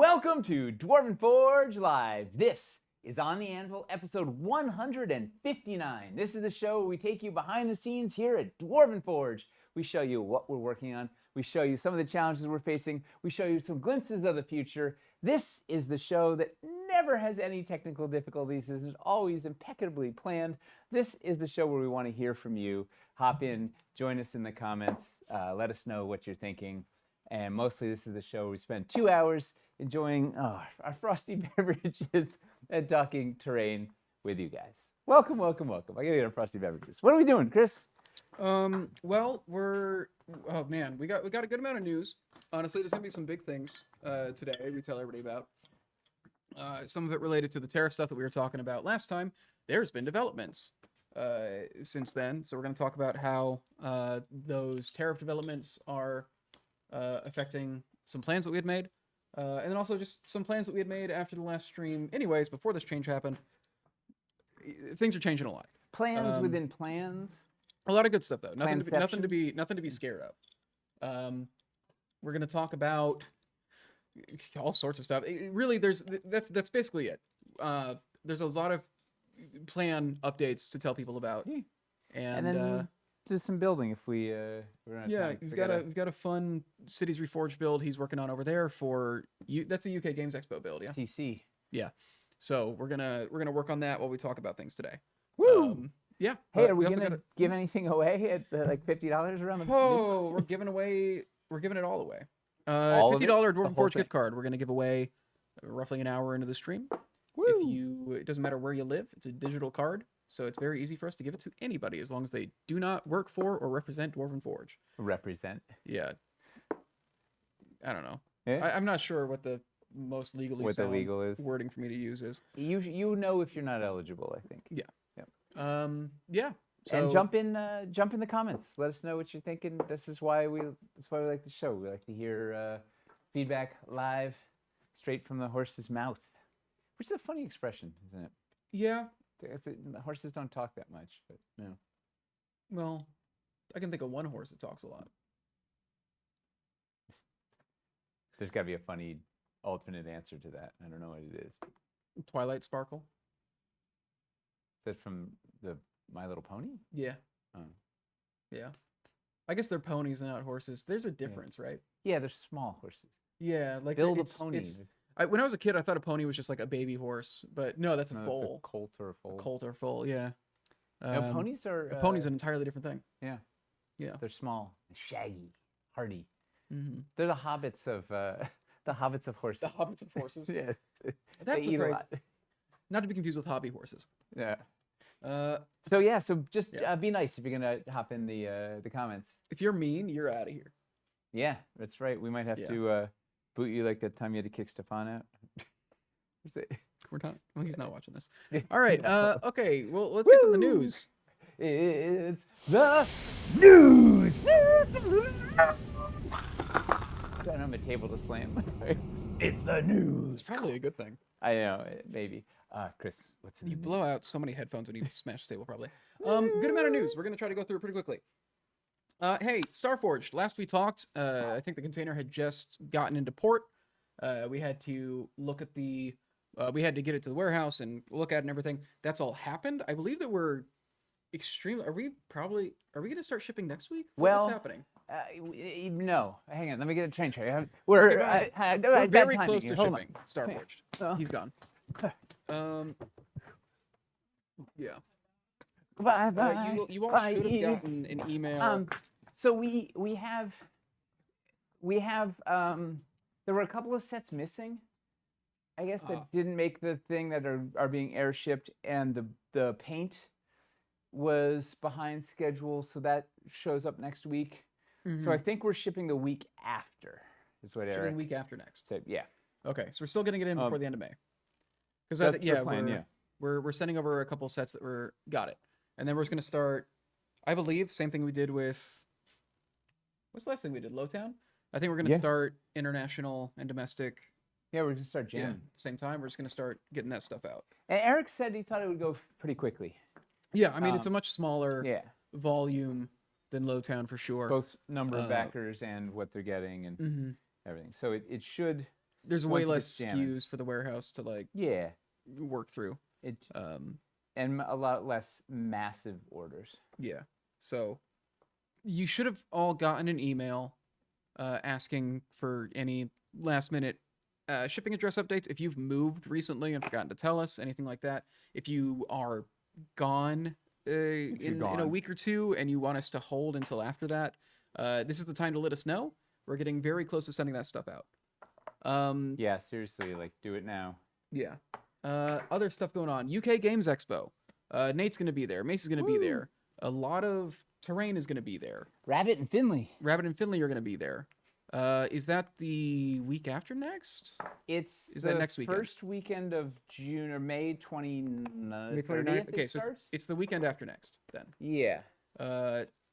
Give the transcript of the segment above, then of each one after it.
Welcome to Dwarven Forge Live. This is On the Anvil, episode 159. This is the show where we take you behind the scenes here at Dwarven Forge. We show you what we're working on. We show you some of the challenges we're facing. We show you some glimpses of the future. This is the show that never has any technical difficulties. This is always impeccably planned. This is the show where we want to hear from you. Hop in, join us in the comments, let us know what you're thinking. And mostly this is the show where we spend 2 hours enjoying our frosty beverages and talking terrain with you guys. Welcome, welcome, welcome. I gotta get our frosty beverages. What are we doing, Chris? Well, oh man, we got a good amount of news. Honestly, there's gonna be some big things today we tell everybody about. Some of it related to the tariff stuff that we were talking about last time. There's been developments since then, so we're gonna talk about how those tariff developments are affecting some plans that we had made. And then also just some plans that we had made after the last stream. Anyways, before this change happened, things are changing a lot. Plans within plans. A lot of good stuff though. Nothing to be scared of. We're gonna talk about all sorts of stuff. Really, that's basically it. There's a lot of plan updates to tell people about, and then do some building if we're not. Yeah, we've got a fun Cities Reforged build he's working on over there for you. That's a UK Games Expo build, yeah. TC. Yeah. So we're gonna work on that while we talk about things today. Woo! Yeah. Hey, are we gonna give anything away at like $50 around the? Oh, we're giving it all away. $50 Dwarven Forge gift card. We're gonna give away roughly an hour into the stream. Woo! It doesn't matter where you live. It's a digital card. So it's very easy for us to give it to anybody as long as they do not work for or represent Dwarven Forge. Represent. Yeah. I don't know. Yeah. I'm not sure what the most legally what the legal is wording for me to use is. You know if you're not eligible, I think. Yeah. Yep. Yeah. So, and jump in the comments. Let us know what you're thinking. That's why we like the show. We like to hear feedback live, straight from the horse's mouth, which is a funny expression, isn't it? Yeah. The horses don't talk that much, but no. Well, I can think of one horse that talks a lot. There's got to be a funny alternate answer to that. I don't know what it is. Twilight Sparkle. Is that from the My Little Pony? Yeah. Oh. Yeah. I guess they're ponies and not horses. There's a difference, right? Yeah, they're small horses. Yeah, like Build a pony. When I was a kid, I thought a pony was just like a baby horse, but no, that's a foal. It's a colt or a foal. A colt or foal, yeah. No, ponies are. A pony's an entirely different thing. Yeah. Yeah. They're small, shaggy, hardy. Mm-hmm. They're the hobbits of horses. The hobbits of horses. Yeah. That's they the eat phrase. a lot. Not to be confused with hobby horses. Yeah. So just be nice if you're gonna hop in the comments. If you're mean, you're out of here. Yeah, that's right. We might have to boot you like that time you had to kick Stefan out. We're not. Well, he's not watching this. All right. Okay. Well, let's get to the news. It's the news. I don't have a table to slam. It's the news. It's probably a good thing. I know, maybe. Chris, what's in the news? You blow out so many headphones when you smash the table, probably. Good amount of news. We're gonna try to go through it pretty quickly. Hey, Starforged. Last we talked, I think the container had just gotten into port. We had to look at we had to get it to the warehouse and look at it and everything. That's all happened. I believe that we're extremely. Are we going to start shipping next week? What's happening? No. Hang on. Let me get a train tray. We're very close to Hold shipping. Starforged. Oh. He's gone. Yeah. Bye. You all should have gotten an email. So we have there were a couple of sets missing, I guess, that didn't make the thing that are being airshipped, and the paint was behind schedule, so that shows up next week. Mm-hmm. So I think we're shipping the week after. Is what Eric shipping week after next. said. Yeah. Okay, so we're still getting it in before the end of May. Because we're sending over a couple of sets that got it, and then we're just gonna start. I believe same thing we did with. What's the last thing we did? Lowtown? I think we're going to start international and domestic. Yeah, we're going to start jamming. At the same time, we're just going to start getting that stuff out. And Eric said he thought it would go pretty quickly. Yeah, I mean, it's a much smaller volume than Lowtown for sure. Both number of backers and what they're getting and everything. So it should there's once way it less gets jamming. SKUs for the warehouse to like Yeah, work through. it Um, and a lot less massive orders. yeah. So you should have all gotten an email asking for any last minute shipping address updates. If you've moved recently and forgotten to tell us anything like that, if you are gone in a gone. week or two and you want us to hold until after that, this is the time to let us know. We're getting very close to sending that stuff out. Yeah, seriously, like do it now. Yeah. Other stuff going on. UK Games Expo. Nate's gonna be there. Mace's gonna be Woo! there. A lot of terrain is gonna be there. Rabbit and Finley. Rabbit and Finley are gonna be there. Is that the week after next? It's Is the that next weekend? first weekend of June or May 29th. May 29th? Okay, so it's the weekend after next then. Yeah.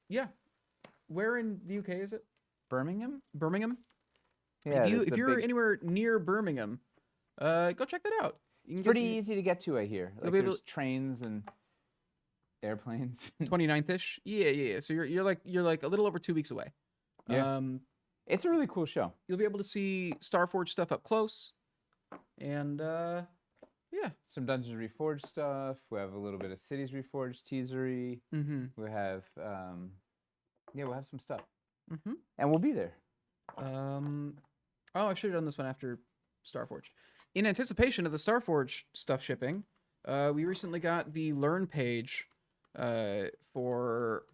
Yeah. Where in the UK is it? Birmingham? Birmingham? Yeah. If you're anywhere near Birmingham, go check that out. You can pretty easy to get to, I hear. Like be there's able trains and airplanes. 29th-ish. Yeah. So you're like a little over 2 weeks away. Yeah. It's a really cool show. You'll be able to see Starforge stuff up close, and yeah, some Dungeons Reforged stuff. We have a little bit of Cities Reforged teasery. Mm-hmm. We have we'll have some stuff. Mm-hmm. And we'll be there. I should have done this one after Starforged. In anticipation of the Starforge stuff shipping, we recently got the Learn page for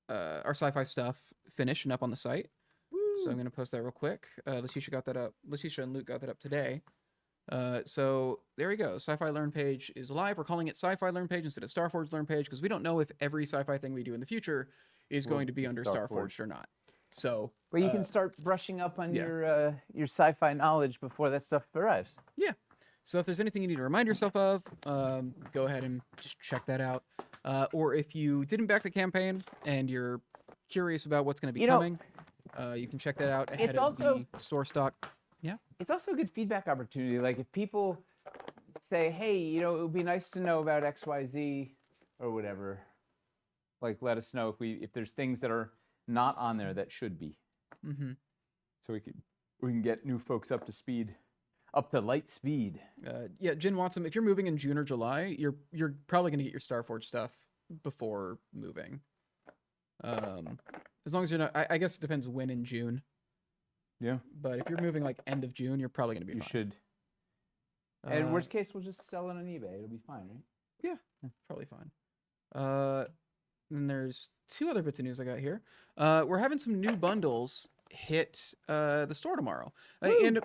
our sci-fi stuff finished and up on the site. Woo. So I'm going to post that real quick. Letitia got that up. Letitia and Luke got that up today. So there we go. Sci-fi Learn page is live. We're calling it Sci-fi Learn page instead of Starforge Learn page because we don't know if every sci-fi thing we do in the future is going to be under Starforged or not. So, but you can start brushing up on yeah. your sci-fi knowledge before that stuff arrives. Yeah. So if there's anything you need to remind yourself of, go ahead and just check that out. Or if you didn't back the campaign and you're curious about what's going to be coming, you can check that out ahead of the store stock. Yeah. It's also a good feedback opportunity. Like if people say, hey, it would be nice to know about XYZ or whatever, like let us know if there's things that are not on there that should be. Mm-hmm. So we can get new folks up to speed. Up to light speed. Yeah, Jen Watson, if you're moving in June or July, you're probably going to get your Starforge stuff before moving. As long as you're not, I guess it depends when in June. Yeah. But if you're moving like end of June, you're probably going to be fine. You should. And worst case, we'll just sell it on eBay. It'll be fine, right? Yeah, probably fine. Then there's two other bits of news I got here. We're having some new bundles hit the store tomorrow. And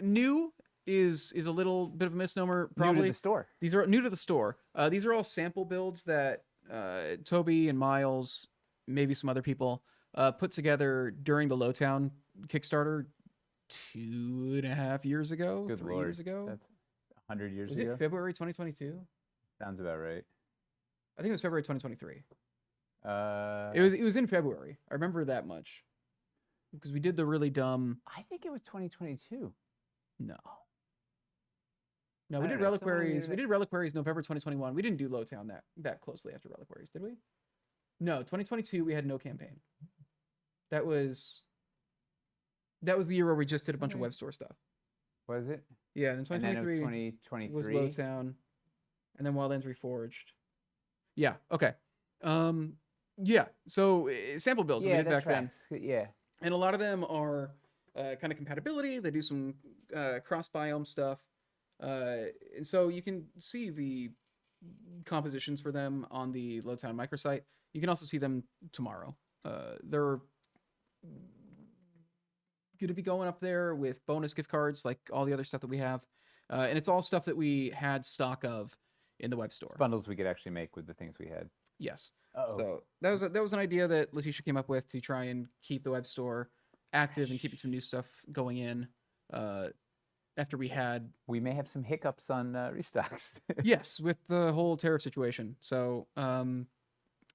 new is a little bit of a misnomer. Probably new to the store. These are new to the store. These are all sample builds that Toby and Miles, maybe some other people, put together during the Lowtown Kickstarter 2.5 years ago, Good 3 Lord. years ago. That's 100 years Was ago. it February 2022? Sounds about right. I think it was February 2023. It It was in February. I remember that much because we did the really dumb. I think it was 2022. No, I we did don't know, Reliquaries. We did Reliquaries November 2021. We didn't do Lowtown that closely after Reliquaries, did we? No, 2022 we had no campaign. That was the year where we just did a bunch of web store stuff. Was it? Yeah, and then And then it 2023 was 2023. was Lowtown, and then Wildlands Reforged. Yeah. Okay. Yeah. So sample builds we did back then. Yeah. And a lot of them are kind of compatibility. They do some cross biome stuff. And so you can see the compositions for them on the Lowtown microsite. You can also see them tomorrow. They're going to be going up there with bonus gift cards like all the other stuff that we have. And it's all stuff that we had stock of in the web store. Bundles we could actually make with the things we had. Yes. Uh-oh. So that was an idea that Letitia came up with to try and keep the web store active and keeping some new stuff going in. After we may have some hiccups on restocks. yes, with the whole tariff situation. So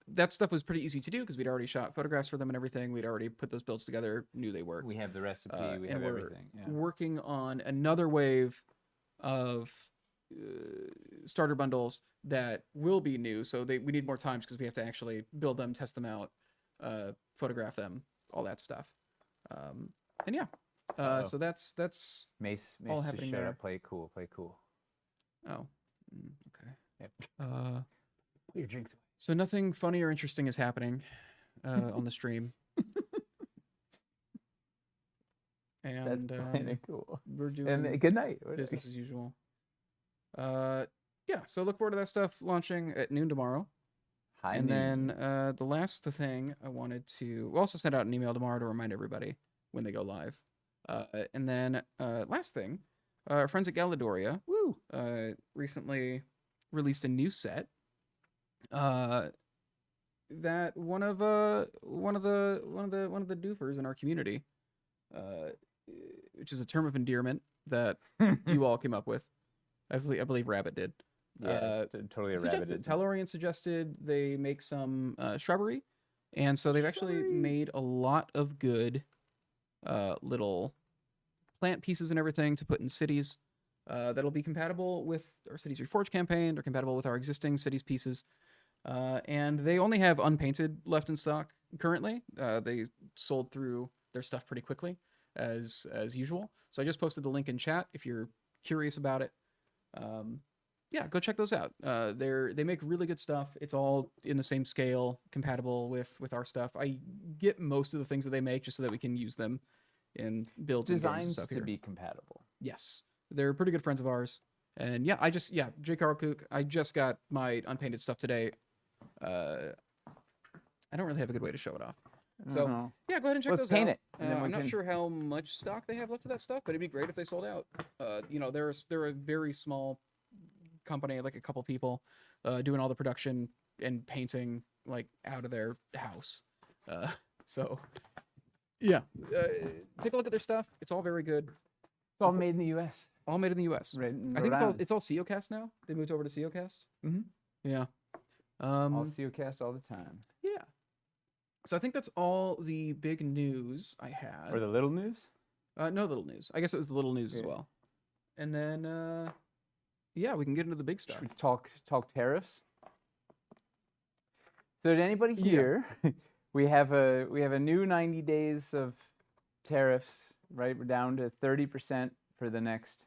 that stuff was pretty easy to do because we'd already shot photographs for them and everything. We'd already put those builds together, knew they worked. We have the recipe. We and have we're everything. Yeah. working on another wave of starter bundles that will be new. So we need more time because we have to actually build them, test them out, photograph them, all that stuff. And yeah, Uh-oh. So that's Mace all just happening showed there. up. Play it cool. Play it cool. Oh, okay. Yep. Put your drinks away. So nothing funny or interesting is happening on the stream. And That's kind of cool. we're doing And good night. business as usual. Yeah, so look forward to that stuff launching at noon tomorrow. High And noon. then the last thing I wanted to we'll also send out an email tomorrow to remind everybody when they go live. And then last thing, our friends at Galadoria Woo. recently released a new set. That one of the doofers in our community, which is a term of endearment that you all came up with. I believe Rabbit did. Yeah, it's totally a rabbit. Tellurian suggested they make some shrubbery, and so they've actually made a lot of good little plant pieces and everything to put in cities that'll be compatible with our Cities Reforged campaign. They're compatible with our existing cities pieces. And they only have unpainted left in stock currently. They sold through their stuff pretty quickly, as usual. So I just posted the link in chat if you're curious about it. Yeah, go check those out. They make really good stuff. It's all in the same scale, compatible with our stuff. I get most of the things that they make just so that we can use them in builds and games and stuff here. Designed to be compatible. Yes, they're pretty good friends of ours. And yeah, J. Carl Cook. I just got my unpainted stuff today. I don't really have a good way to show it off. So yeah, go ahead and check those paint out. it. I'm not sure how much stock they have left of that stuff, but it'd be great if they sold out. They're a very small company, like a couple people, doing all the production and painting like out of their house. So yeah, take a look at their stuff. It's all very good. It's all made in the U.S. All made in the U.S. Right, I think it's all CEOcast now. They moved over to CEOcast. Mm-hmm. Yeah. All CEOcast all the time. Yeah. So I think that's all the big news I had. Or the little news? No little news. I guess it was the little news as well. And then, yeah, we can get into the big stuff. Should we talk tariffs? So, to anybody here, we have a new 90 days of tariffs. Right, we're down to 30% for the next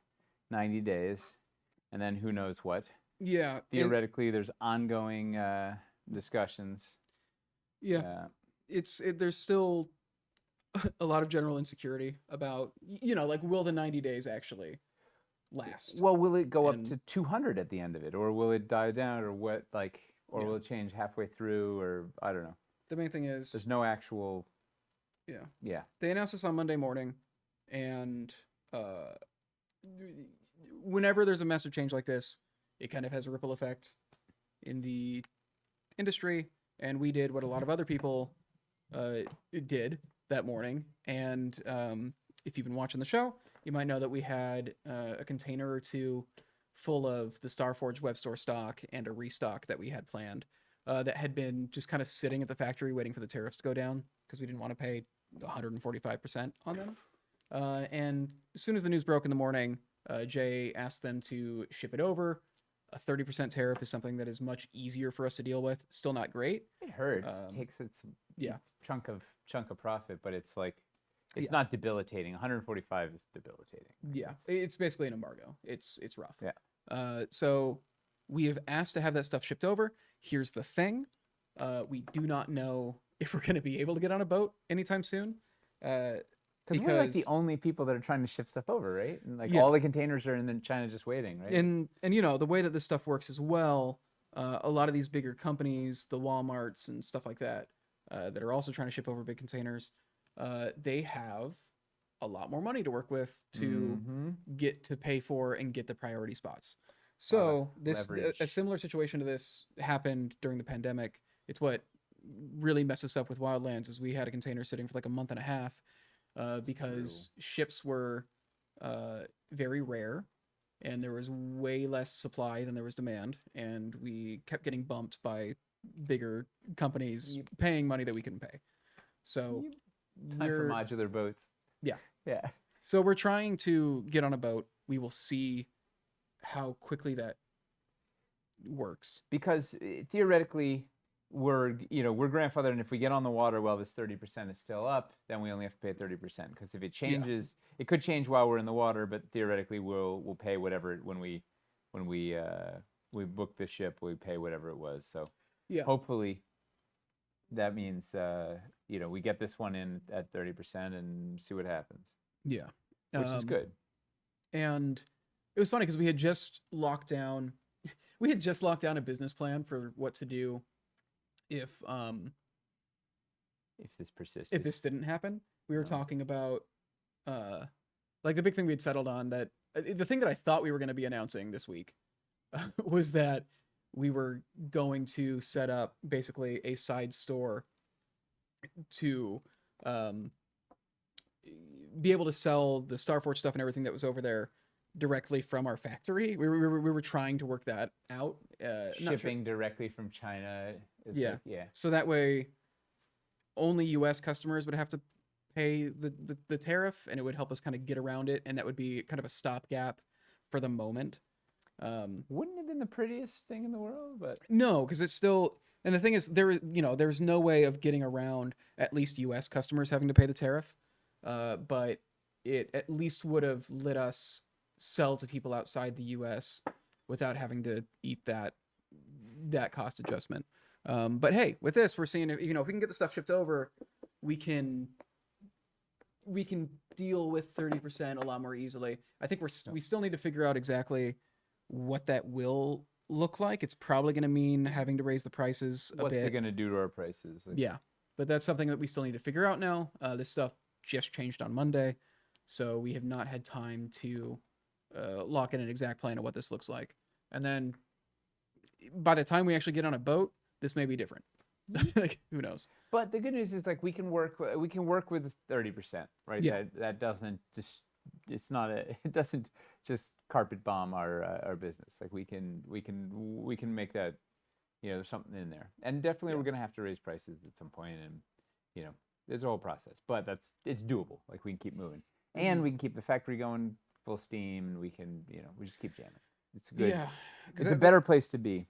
90 days, and then who knows what. Yeah. Theoretically, there's ongoing discussions. Yeah. There's still a lot of general insecurity about, like, will the 90 days actually last? Well, will it go up to 200 at the end of it, or will it die down, or what? Or will it change halfway through, or I don't know. The main thing is there's no actual. Yeah. Yeah. They announced this on Monday morning, and whenever there's a massive change like this, it kind of has a ripple effect in the industry, and we did what a lot of other people did that morning. And if you've been watching the show, you might know that we had a container or two full of the Starforge web store stock and a restock that we had planned that had been just kind of sitting at the factory waiting for the tariffs to go down because we didn't want to pay 145% on them. And as soon as the news broke in the morning, Jay asked them to ship it over. A 30% tariff is something that is much easier for us to deal with. Still not great. It hurts. It takes its chunk of profit, but it's like it's not debilitating. 145 is debilitating. Yeah, it's basically an embargo. It's rough. Yeah. So we have asked to have that stuff shipped over. Here's the thing: we do not know if we're going to be able to get on a boat anytime soon. Because we're like the only people that are trying to ship stuff over, right? And like all the containers are in China just waiting, right? And the way that this stuff works as well, a lot of these bigger companies, the Walmarts and stuff like that, that are also trying to ship over big containers, they have a lot more money to work with to get to pay for and get the priority spots. So a similar situation to this happened during the pandemic. It's what really messed us up with Wildlands is we had a container sitting for like a month and a half because ships were very rare and there was way less supply than there was demand, and we kept getting bumped by bigger companies paying money that we couldn't pay. So time for modular boats. Yeah. So we're trying to get on a boat. We will see how quickly that works. Because theoretically, we're grandfathered, and if we get on the water while this 30% is still up, then we only have to pay 30%. Because if it changes, it could change while we're in the water, but theoretically we'll pay whatever when we book the ship, we pay whatever it was. So Yeah. hopefully that means we get this one in at 30% and see what happens, Yeah. which is good. And it was funny because we had just locked down a business plan for what to do if this persisted. if this didn't happen. We were Oh. talking about like the big thing we had settled on, that the thing that I thought we were going to be announcing this week was that we were going to set up basically a side store to be able to sell the Starforge stuff and everything that was over there directly from our factory. We were trying to work that out. Shipping directly from China. Yeah. Yeah. So that way, only U.S. customers would have to pay the tariff, and it would help us kind of get around it, and that would be kind of a stopgap for the moment. Wouldn't have been the prettiest thing in the world, but No, because it's still. And the thing is, there's no way of getting around at least U.S. customers having to pay the tariff, but it at least would have let us sell to people outside the U.S. without having to eat that cost adjustment. But hey, with this, we're seeing if we can get the stuff shipped over, we can deal with 30% a lot more easily. I think we still need to figure out exactly what that will look like. It's probably going to mean having to raise the prices a what's bit. it going to do to our prices? Yeah, but that's something that we still need to figure out now. This stuff just changed on Monday, so we have not had time to lock in an exact plan of what this looks like. And then by the time we actually get on a boat, this may be different. Like, who knows? But the good news is, like, we can work with 30%, right? Yeah. That doesn't just it doesn't just carpet bomb our business. Like, we can make that, there's something in there. And definitely we're going to have to raise prices at some point, and there's a whole process, but it's doable. Like, we can keep moving. And we can keep the factory going full steam, and we can, we just keep jamming. It's good. Yeah. It's a better place to be,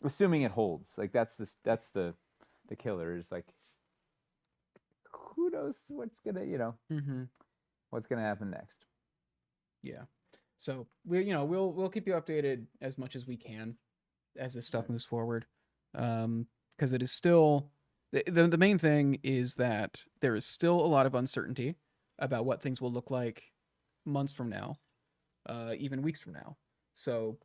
assuming it holds. Like, that's the killer, is like, who knows what's gonna what's gonna happen next. Yeah. So we'll keep you updated as much as we can as this stuff moves forward, because it is still the main thing is that there is still a lot of uncertainty about what things will look like months from now, even weeks from now. So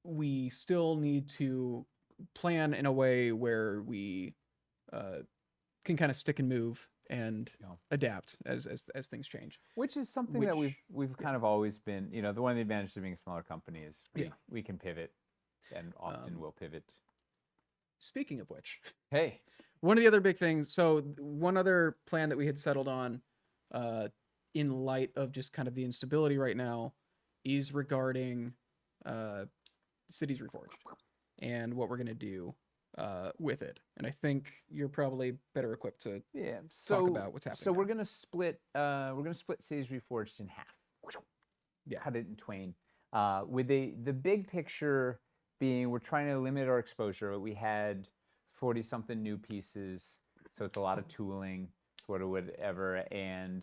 we still need to plan in a way where we can kind of stick and move and adapt as things change. Which is something that we've kind of always been, the one of the advantages of being a smaller company is we can pivot, and often will pivot. Speaking of which, hey, one of the other big things, so one other plan that we had settled on in light of just kind of the instability right now is regarding Cities Reforged and what we're going to do with it. And I think you're probably better equipped to talk about what's happening. So we're gonna split Cities Reforged in half. Yeah. Cut it in twain. With the big picture being, we're trying to limit our exposure. We had 40-something new pieces, so it's a lot of tooling, sort of whatever. And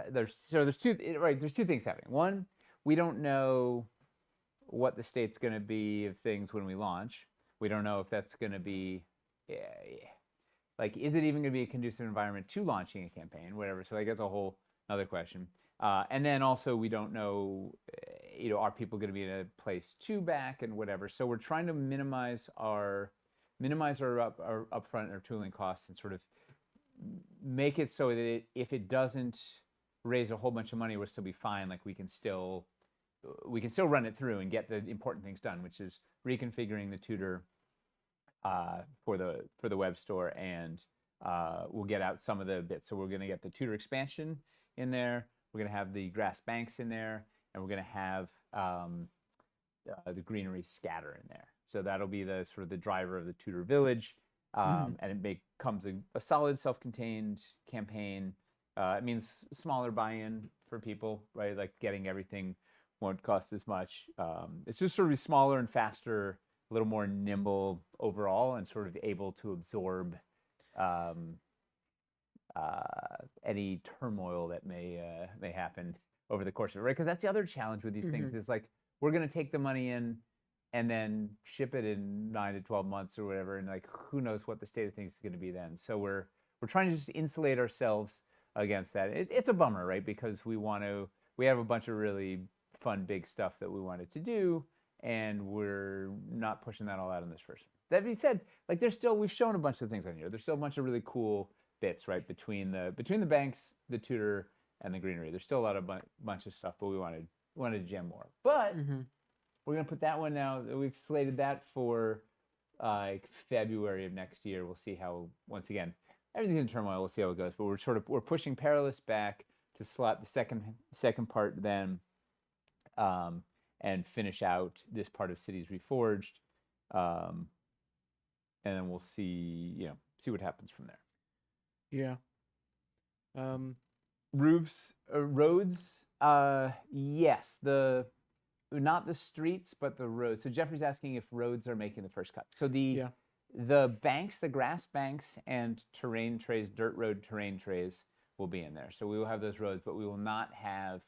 there's two things happening. One, we don't know what the state's going to be of things when we launch. We don't know if that's going to be, like, is it even going to be a conducive environment to launching a campaign, whatever. So like, that's a whole other question. And then also, we don't know, are people going to be in a place to back and whatever. So we're trying to minimize our upfront or tooling costs, and sort of make it so that if it doesn't raise a whole bunch of money, we'll still be fine. Like, we can still run it through and get the important things done, which is reconfiguring the tutor for the web store, and we'll get out some of the bits. So we're going to get the tutor expansion in there. We're going to have the grass banks in there, and we're going to have the greenery scatter in there. So that'll be the sort of the driver of the tutor village, and it becomes a solid self-contained campaign. It means smaller buy-in for people, right? Like, getting everything won't cost as much. It's just sort of smaller and faster a little more nimble overall and sort of able to absorb um, any turmoil that may happen over the course of it, right? Because that's the other challenge with these things is like we're going to take the money in and then ship it in 9 to 12 months or whatever, and like who knows what the state of things is going to be then. So we're trying to just insulate ourselves against that. It's a bummer, right? Because we have a bunch of really fun big stuff that we wanted to do, and we're not pushing that all out in this first one. That being said, like we've shown a bunch of things on here. There's still a bunch of really cool bits, right, between the banks, the tutor, and the greenery. There's still a lot of bunch of stuff, but we wanted to jam more. But we're gonna put that one now. We've slated that for like February of next year. We'll see how, once again, everything's in turmoil. We'll see how it goes. But we're pushing Perilous back to slot the second part then, and finish out this part of Cities Reforged, and then we'll see what happens from there. Yeah. Roofs, roads. Yes, not the streets, but the roads. So Jeffrey's asking if roads are making the first cut. So the banks, the grass banks, and terrain trays, dirt road terrain trays will be in there. So we will have those roads, but we will not have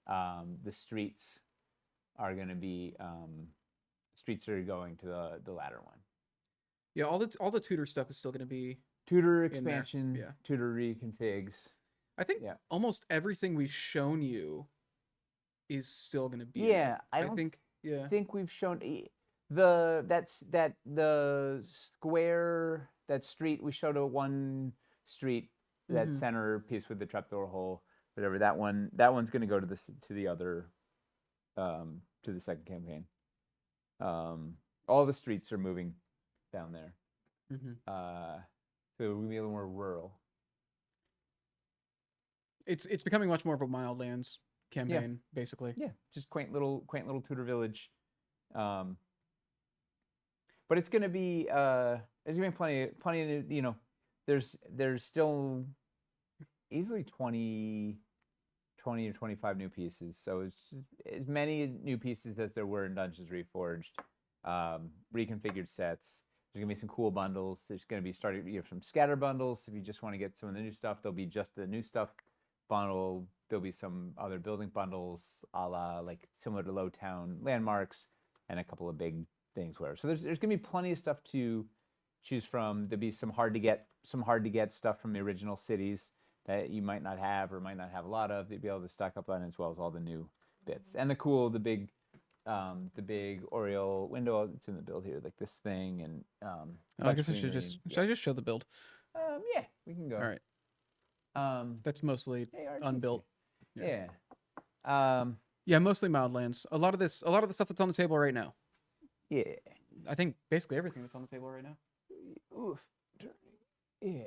the streets. Are going to be streets are going to the latter one. Yeah, all the tutor stuff is still going to be tutor expansion, tutor reconfigs. I think almost everything we've shown you is still going to be. Yeah, I think we've shown the square, that street. We showed one street, that center piece with the trapdoor hole, whatever. That one's going to go to the other, to the second campaign. All the streets are moving down there. So we'll be a little more rural. It's becoming much more of a Wildlands campaign, basically. Yeah, just quaint little Tudor village. But it's gonna be there's gonna be plenty of there's still easily 20 or 25 new pieces. So it's as many new pieces as there were in Dungeons Reforged. Reconfigured sets. There's gonna be some cool bundles. There's gonna be starting from scatter bundles. If you just want to get some of the new stuff, there'll be just the new stuff bundle. There'll be some other building bundles, a la like similar to Lowtown landmarks, and a couple of big things. Where so there's gonna be plenty of stuff to choose from. There'll be some hard to get stuff from the original cities that you might not have or might not have a lot of. They'd be able to stock up on, as well as all the new bits and the big Oriole window. It's in the build here, like this thing, and I guess should I just show the build? Yeah, we can go. All right. That's mostly unbuilt. Yeah. Yeah, mostly Wildlands. A lot of the stuff that's on the table right now. Yeah. I think basically everything that's on the table right now. Oof. Yeah.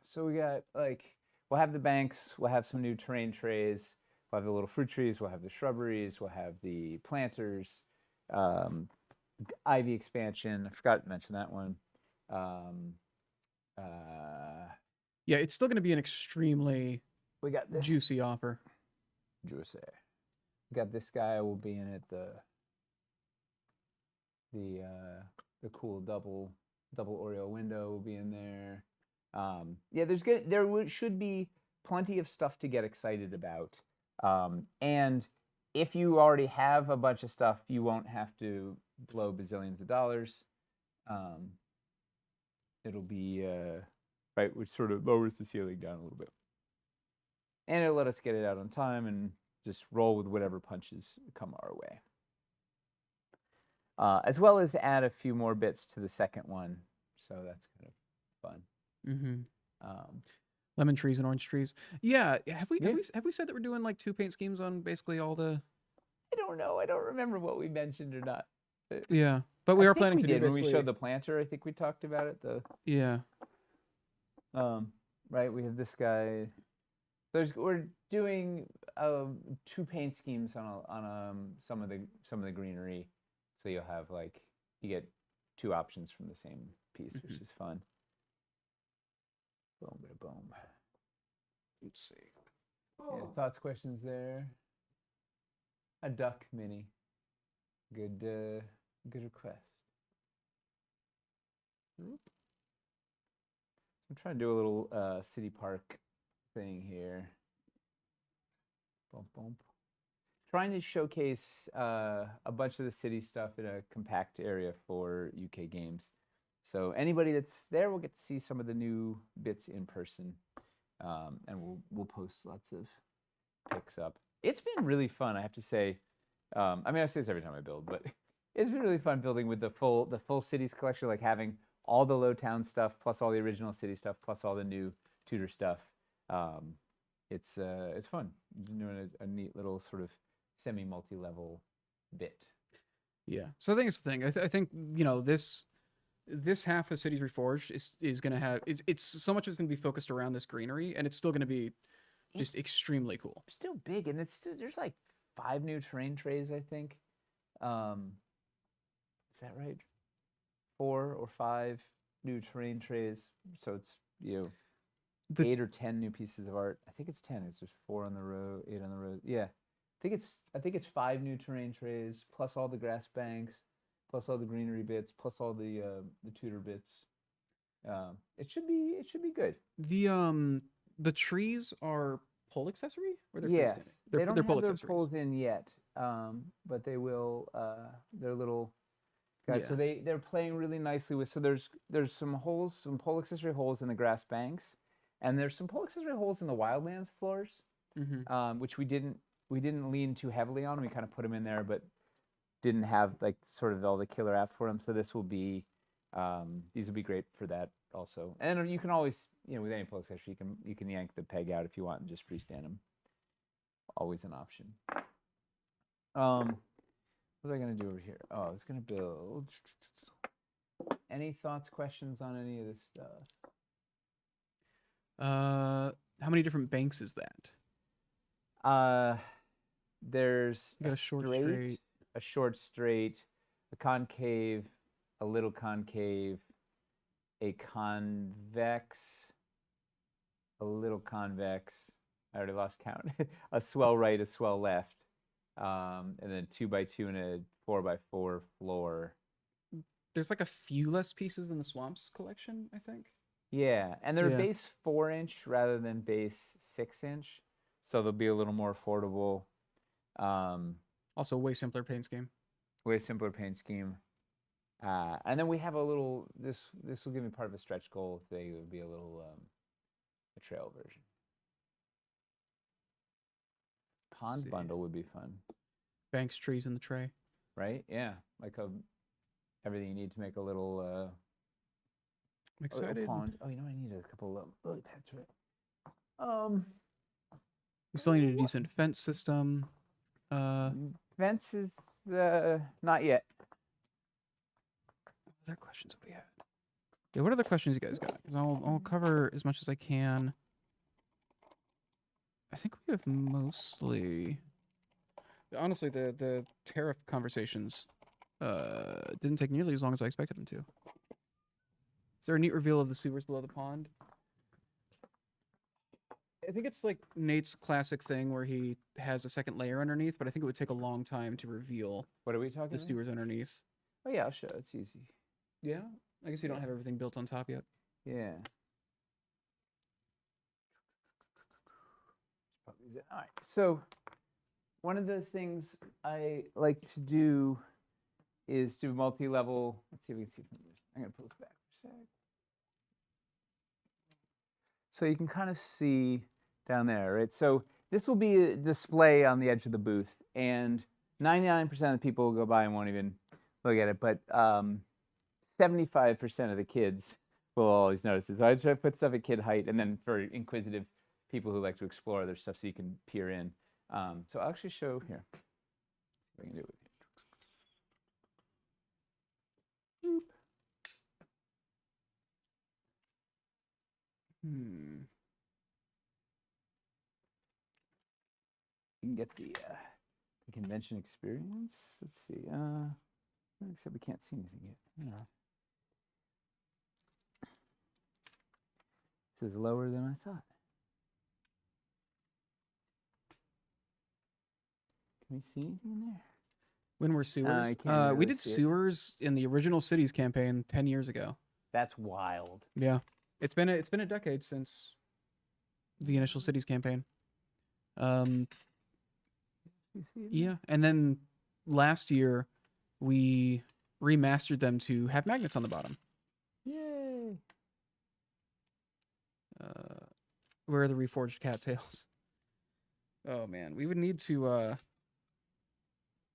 So we got we'll have the banks. We'll have some new terrain trays. We'll have the little fruit trees. We'll have the shrubberies. We'll have the planters. Ivy expansion. I forgot to mention that one. Yeah, it's still going to be an extremely juicy offer. Juicy. We got this guy. Will be in it. The cool double Oriole window will be in there. Yeah, there should be plenty of stuff to get excited about. And if you already have a bunch of stuff, you won't have to blow bazillions of dollars. It'll be right, which sort of lowers the ceiling down a little bit, and it'll let us get it out on time and just roll with whatever punches come our way. As well as add a few more bits to the second one, so that's kind of fun. Lemon trees and orange trees. Yeah, have we said that we're doing like 2 paint schemes on basically all the? I don't know. I don't remember what we mentioned or not. Yeah, but we are planning to do when we showed the planter. I think we talked about it. Right. We have this guy. We're doing 2 paint schemes on some of the greenery, so you'll have you get 2 options from the same piece, which is fun. Boom, boom. Let's see. Yeah, thoughts, questions there. A duck mini. Good request. I'm trying to do a little city park thing here. Bump, bump. Trying to showcase a bunch of the city stuff in a compact area for UK games. So anybody that's there will get to see some of the new bits in person, and we'll post lots of pics up. It's been really fun, I have to say. I mean, I say this every time I build, but it's been really fun building with the full cities collection, like having all the Lowtown stuff plus all the original city stuff plus all the new Tudor stuff. It's fun. Doing a neat little sort of semi-multi-level bit. Yeah. So I think it's the thing. I think this half of Cities Reforged is gonna have it's so much of it's gonna be focused around this greenery, and it's still gonna be just extremely cool. Still big, and there's like 5 new terrain trays, I think. Is that right? 4 or 5 new terrain trays. So it's 8 or 10 new pieces of art. I think it's 10. It's just 4 on the row, 8 on the row. Yeah, I think it's 5 new terrain trays plus all the grass banks, plus all the greenery bits, plus all the Tudor bits. It should be good. The trees are pole accessory, or they're Yes, freestanding? they don't They're pole have their accessories. poles in yet, but they will. They're little guys. Yeah. So they're playing really nicely with. So there's some holes, some pole accessory holes in the grass banks, and there's some pole accessory holes in the wildlands floors, which we didn't lean too heavily on. We kind of put them in there, but didn't have like sort of all the killer apps for them. So this will be, these will be great for that also. And you can always, with any pole accessory, you can yank the peg out if you want and just freestand them. Always an option. What was I gonna do over here? Oh, I was gonna build. Any thoughts, questions on any of this stuff? How many different banks is that? There's You got a short straight, a short straight, a concave, a little concave, a convex, a little convex. I already lost count. A swell right, a swell left, and then 2x2 and a 4x4 floor. There's like a few less pieces than the Swamps collection, I think. Yeah, and they're base 4-inch rather than base 6-inch, so they'll be a little more affordable. Also, way simpler paint scheme. Way simpler paint scheme. And then we have a little. This will give me part of a stretch goal. They would be a little a trail version. Pond bundle would be fun. Banks, trees in the tray. Right? Yeah, like everything you need to make a little. I'm excited. Pond. Oh, I need a couple of lily pads, right? We still need a decent fence system. Fence is not yet. What other questions have we had? Yeah, what other questions you guys got? Because I'll cover as much as I can. I think we have mostly. Honestly, the tariff conversations didn't take nearly as long as I expected them to. Is there a neat reveal of the sewers below the pond? I think it's like Nate's classic thing where he has a second layer underneath, but I think it would take a long time to reveal. What are we talking the about? sewers underneath. Oh yeah, I'll show. It's easy. Yeah, I guess you don't have everything built on top yet. Yeah. All right. So one of the things I like to do is do multi-level. Let's see if we can see from this. I'm gonna pull this back for a sec. So you can kind of see down there, right? So this will be a display on the edge of the booth, and 99% of the people will go by and won't even look at it, but 75% of the kids will always notice it. So I try to put stuff at kid height, and then for inquisitive people who like to explore other stuff, so you can peer in. So I'll actually show here. If I can do it. Boop. You can get the convention experience. Let's see. Except we can't see anything yet. Yeah. This is lower than I thought. Can we see anything in there? When were sewers? I can't really we did see it. sewers in the original Cities campaign 10 years ago. That's wild. Yeah, it's been a decade since the initial cities campaign. You see that? Yeah, and then last year we remastered them to have magnets on the bottom. Yay! Where are the reforged cattails? Oh man, we would need to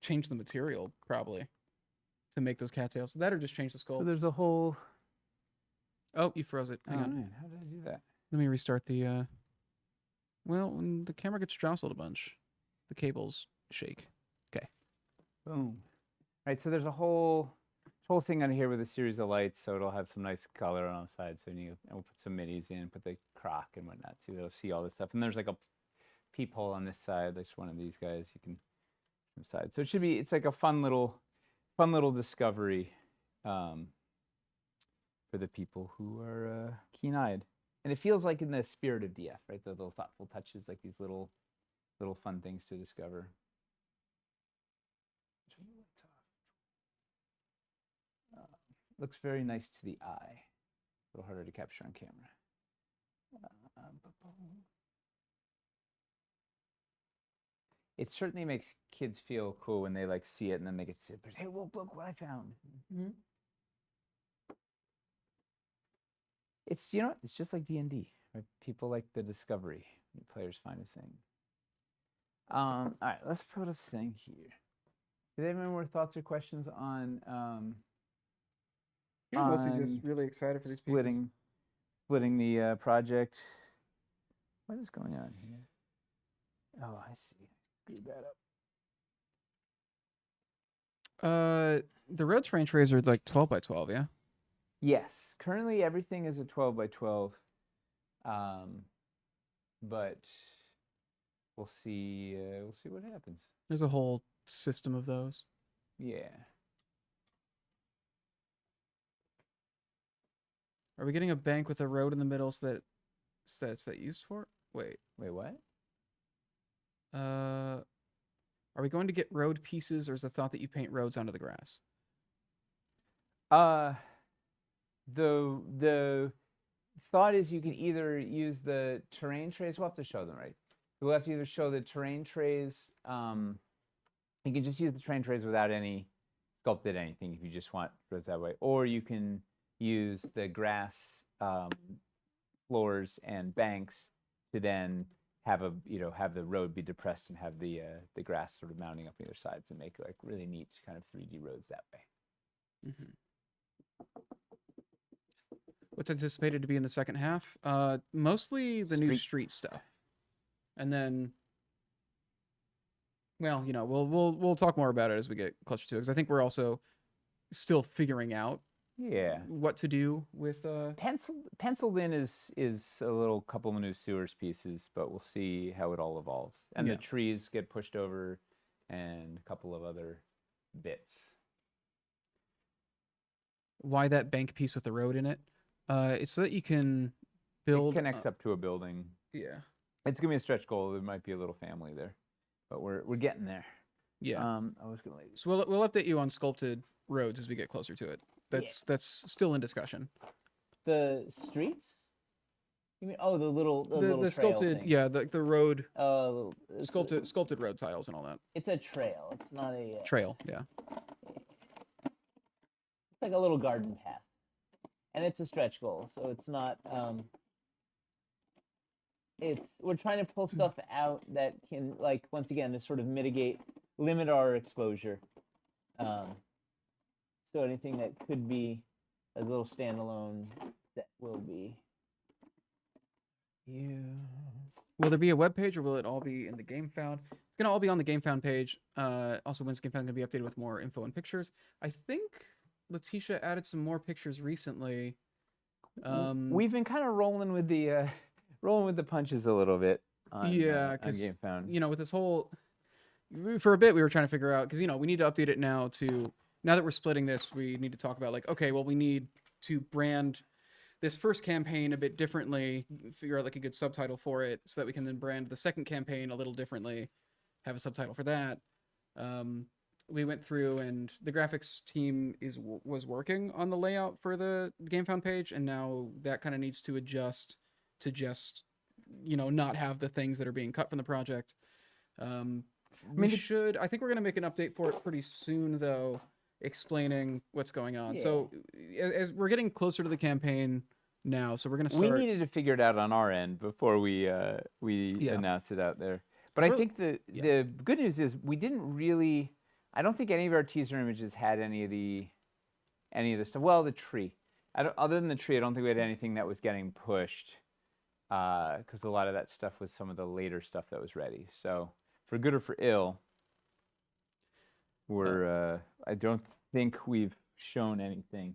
change the material probably to make those cattails. That or just change the So sculpt. there's a whole. Oh, you froze it. Hang Oh on. man, how did I do that? Let me restart the. Well, when the camera gets jostled a bunch, the cables shake. Okay. Boom. Right. So there's a whole thing on here with a series of lights, so it'll have some nice color on the side. So and we'll put some minis in, put the crock and whatnot too. They'll see all this stuff. And there's like a peephole on this side. There's one of these guys you can side. So it should be. It's like a fun little discovery for the people who are keen-eyed. And it feels like in the spirit of DF, right? The little thoughtful touches, like these little fun things to discover. Turn the lights off. Looks very nice to the eye. A little harder to capture on camera. It certainly makes kids feel cool when they like see it and then they get to say, "Hey, look what I found." Mm-hmm. It's it's just like D&D. Right? People like the discovery. The players find a thing. All right, let's put a thing here. Do they have any more thoughts or questions on? Yeah, mostly just really excited for these pieces. Splitting the project. What is going on here? Oh, I see. Screwed that up. The road terrain trays are like 12 by 12, yeah? Yes. Currently, everything is a 12 by 12. But we'll see what happens. There's a whole system of those. Yeah. Are we getting a bank with a road in the middle so that's that used for it? Wait, what? Are we going to get road pieces, or is the thought that you paint roads onto the grass? The thought is you can either use the terrain trays. We'll have to show them, right? We'll have to either show the terrain trays. You can just use the terrain trays without any sculpted anything if you just want roads that way, or you can use the grass floors and banks to then have have the road be depressed and have the grass sort of mounting up on either sides and make like really neat kind of 3D roads that way. Mm-hmm. What's anticipated to be in the second half? Mostly the new street stuff, and then, well, we'll talk more about it as we get closer to it, because I think we're also still figuring out what to do with penciled in is a little couple of new sewers pieces, but we'll see how it all evolves. And the trees get pushed over and a couple of other bits. Why that bank piece with the road in it? It's so that you can build. It connects up to a building. Yeah. It's gonna be a stretch goal. There might be a little family there, but we're getting there. Yeah. I was gonna. So we'll update you on sculpted roads as we get closer to it. That's still in discussion. The streets? You mean the little the sculpted thing. Yeah, the road. Sculpted road tiles and all that. It's a trail. It's not a trail. Yeah. It's like a little garden path, and it's a stretch goal, so it's not. We're trying to pull stuff out that can, like, once again, to sort of limit our exposure. So anything that could be a little standalone, that will be. Yeah. Will there be a web page, or will it all be in the game found? It's gonna all be on the game found page. Also, when's game found gonna be updated with more info and pictures? I think Letitia added some more pictures recently. We've been kind of rolling with the punches a little bit. On game found. With this whole, for a bit we were trying to figure out, because we need to update it now that we're splitting this. We need to talk about, like, okay, well, we need to brand this first campaign a bit differently, figure out like a good subtitle for it, so that we can then brand the second campaign a little differently, have a subtitle for that. we went through and the graphics team was working on the layout for the GameFound page, and now that kind of needs to adjust to just not have the things that are being cut from the project. I mean, I think we're gonna make an update for it pretty soon though, explaining what's going on. yeah. So as we're getting closer to the campaign now, so we're gonna We start. needed to figure it out on our end before we Yeah. announce it out there. But I think the good news is we didn't really. I don't think any of our teaser images had any of the stuff. Well, the tree. Other than the tree, I don't think we had anything that was getting pushed because a lot of that stuff was some of the later stuff that was ready. So for good or for ill, we're. I don't think we've shown anything.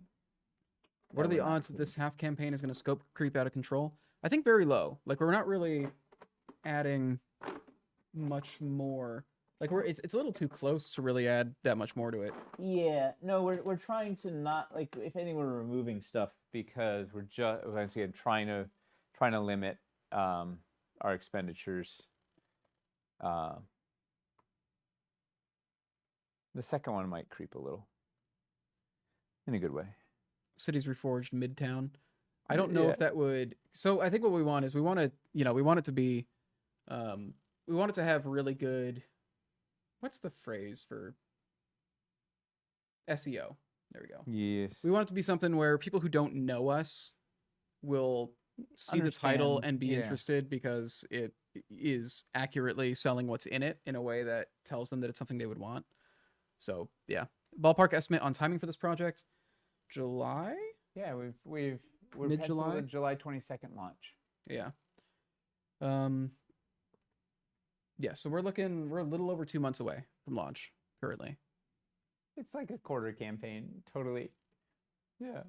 What are the odds that this half campaign is going to scope creep out of control? I think very low. Like we're not really adding much more. Like it's a little too close to really add that much more to it. Yeah, no, we're trying to not like if anything we're removing stuff because we're just once again trying to limit our expenditures. The second one might creep a little in a good way. Cities Reforged Midtown. I don't know if that would. So I think what we want is we want it to be, we want it to have really good. What's the phrase for SEO? There we go. Yes. We want it to be something where people who don't know us will see the title and be interested because it is accurately selling what's in it in a way that tells them that it's something they would want. So yeah, ballpark estimate on timing for this project, July. Yeah, we're mid-July, July 22nd launch. Yeah. Yeah, so we're a little over 2 months away from launch currently. It's like a quarter campaign, totally. Yeah.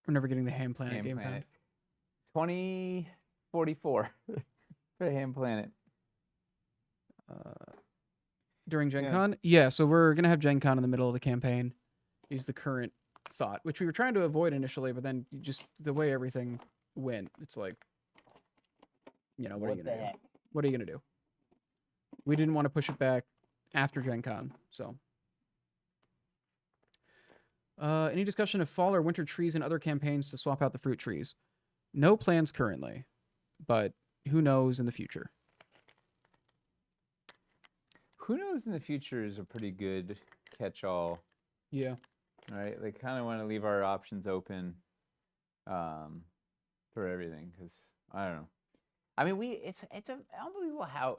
We're never getting the Ham Planet game found. 2044 for Ham Planet. During Gen Con? Yeah, so we're going to have Gen Con in the middle of the campaign, is the current thought, which we were trying to avoid initially, but then just the way everything went, it's like, what are you going to do? What are you going to do? We didn't want to push it back after Gen Con, so. Any discussion of fall or winter trees and other campaigns to swap out the fruit trees? No plans currently, but who knows in the future? Who knows in the future is a pretty good catch-all. Yeah. Right? They kind of want to leave our options open for everything because, I don't know. I mean, it's unbelievable how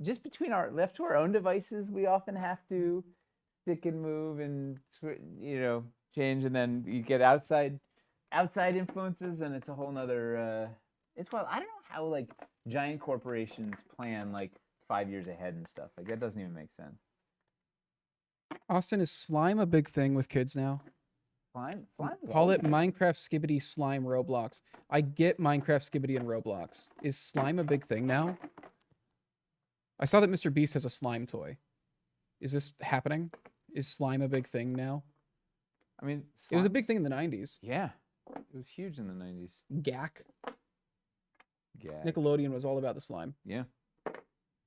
just between left to our own devices, we often have to stick and move and change, and then you get outside influences, and it's a whole nother. It's wild. I don't know how like giant corporations plan like 5 years ahead and stuff. Like that doesn't even make sense. Austin, is slime a big thing with kids now? Slime. Call it Minecraft Skibbity Slime Roblox. I get Minecraft Skibbity and Roblox. Is slime a big thing now? I saw that Mr. Beast has a slime toy. Is this happening? Is slime a big thing now? I mean, it was a big thing in the 90s. Yeah, it was huge in the 90s. Gak. Nickelodeon was all about the slime. Yeah.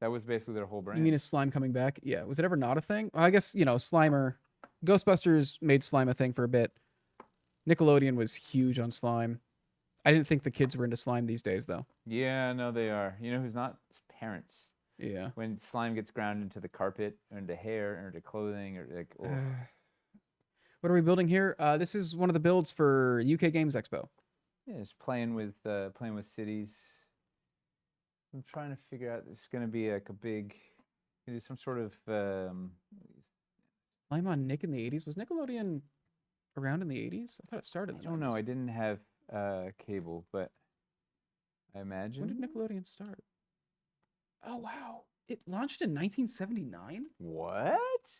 That was basically their whole brand. You mean is slime coming back? Yeah. Was it ever not a thing? Well, I guess, Slimer. Ghostbusters made slime a thing for a bit. Nickelodeon was huge on slime. I didn't think the kids were into slime these days, though. Yeah, no, they are. You know who's not? It's parents. Yeah. When slime gets ground into the carpet, or into hair, or into clothing, or like... Oh. What are we building here? This is one of the builds for UK Games Expo. Yeah, just playing with cities. I'm trying to figure out. It's going to be like a big, maybe some sort of. Slime on Nick in the 80s. Was Nickelodeon around in the 80s? I thought it started. I don't know. I didn't have cable, but I imagine. When did Nickelodeon start? Oh wow! It launched in 1979. What?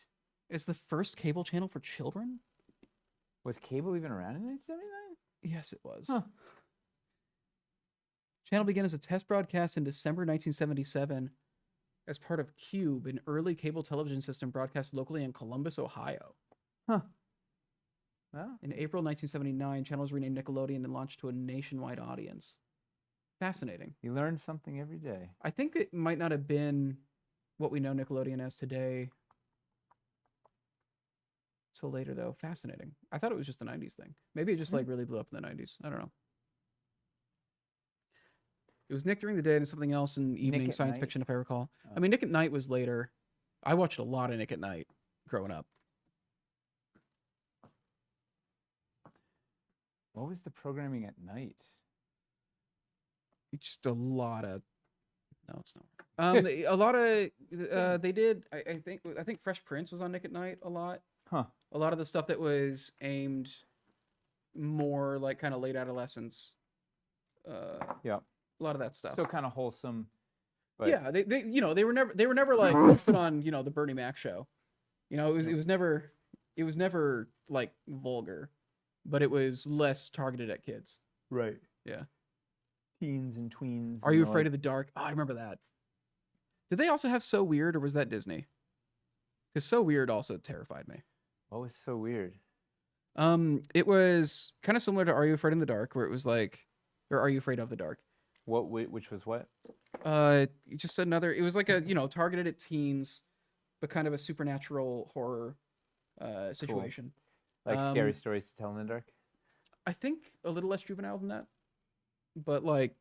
It's the first cable channel for children. Was cable even around in 1979? Yes, it was. Huh. Channel began as a test broadcast in December 1977 as part of Cube, an early cable television system broadcast locally in Columbus, Ohio. Huh. Well. In April 1979, channel was renamed Nickelodeon and launched to a nationwide audience. Fascinating. You learn something every day. I think it might not have been what we know Nickelodeon as today. Till later, though. Fascinating. I thought it was just a 90s thing. Maybe it just like really blew up in the 90s. I don't know. It was Nick during the day and something else in the evening, Nick at science Night? fiction, if I recall. Oh. I mean, Nick at Night was later. I watched a lot of Nick at Night growing up. What was the programming at night? It's just a lot of. No, it's not. A lot of. They did. I think Fresh Prince was on Nick at Night a lot. Huh. A lot of the stuff that was aimed more like kind of late adolescence. Yeah. A lot of that stuff. So kind of wholesome. But Yeah, they were never like put on the Bernie Mac show. It was never like vulgar, but it was less targeted at kids. right. Yeah. Teens and tweens. Are You Afraid of the Dark? Oh, I remember that. Did they also have So Weird, or was that Disney? Because So Weird also terrified me. What was so weird? It was kind of similar to Are You Afraid in the Dark, where it was like, or Are You Afraid of the Dark? Which was what? Just another. It was like a targeted at teens, but kind of a supernatural horror situation. Like Scary Stories to Tell in the Dark? I think a little less juvenile than that, but like,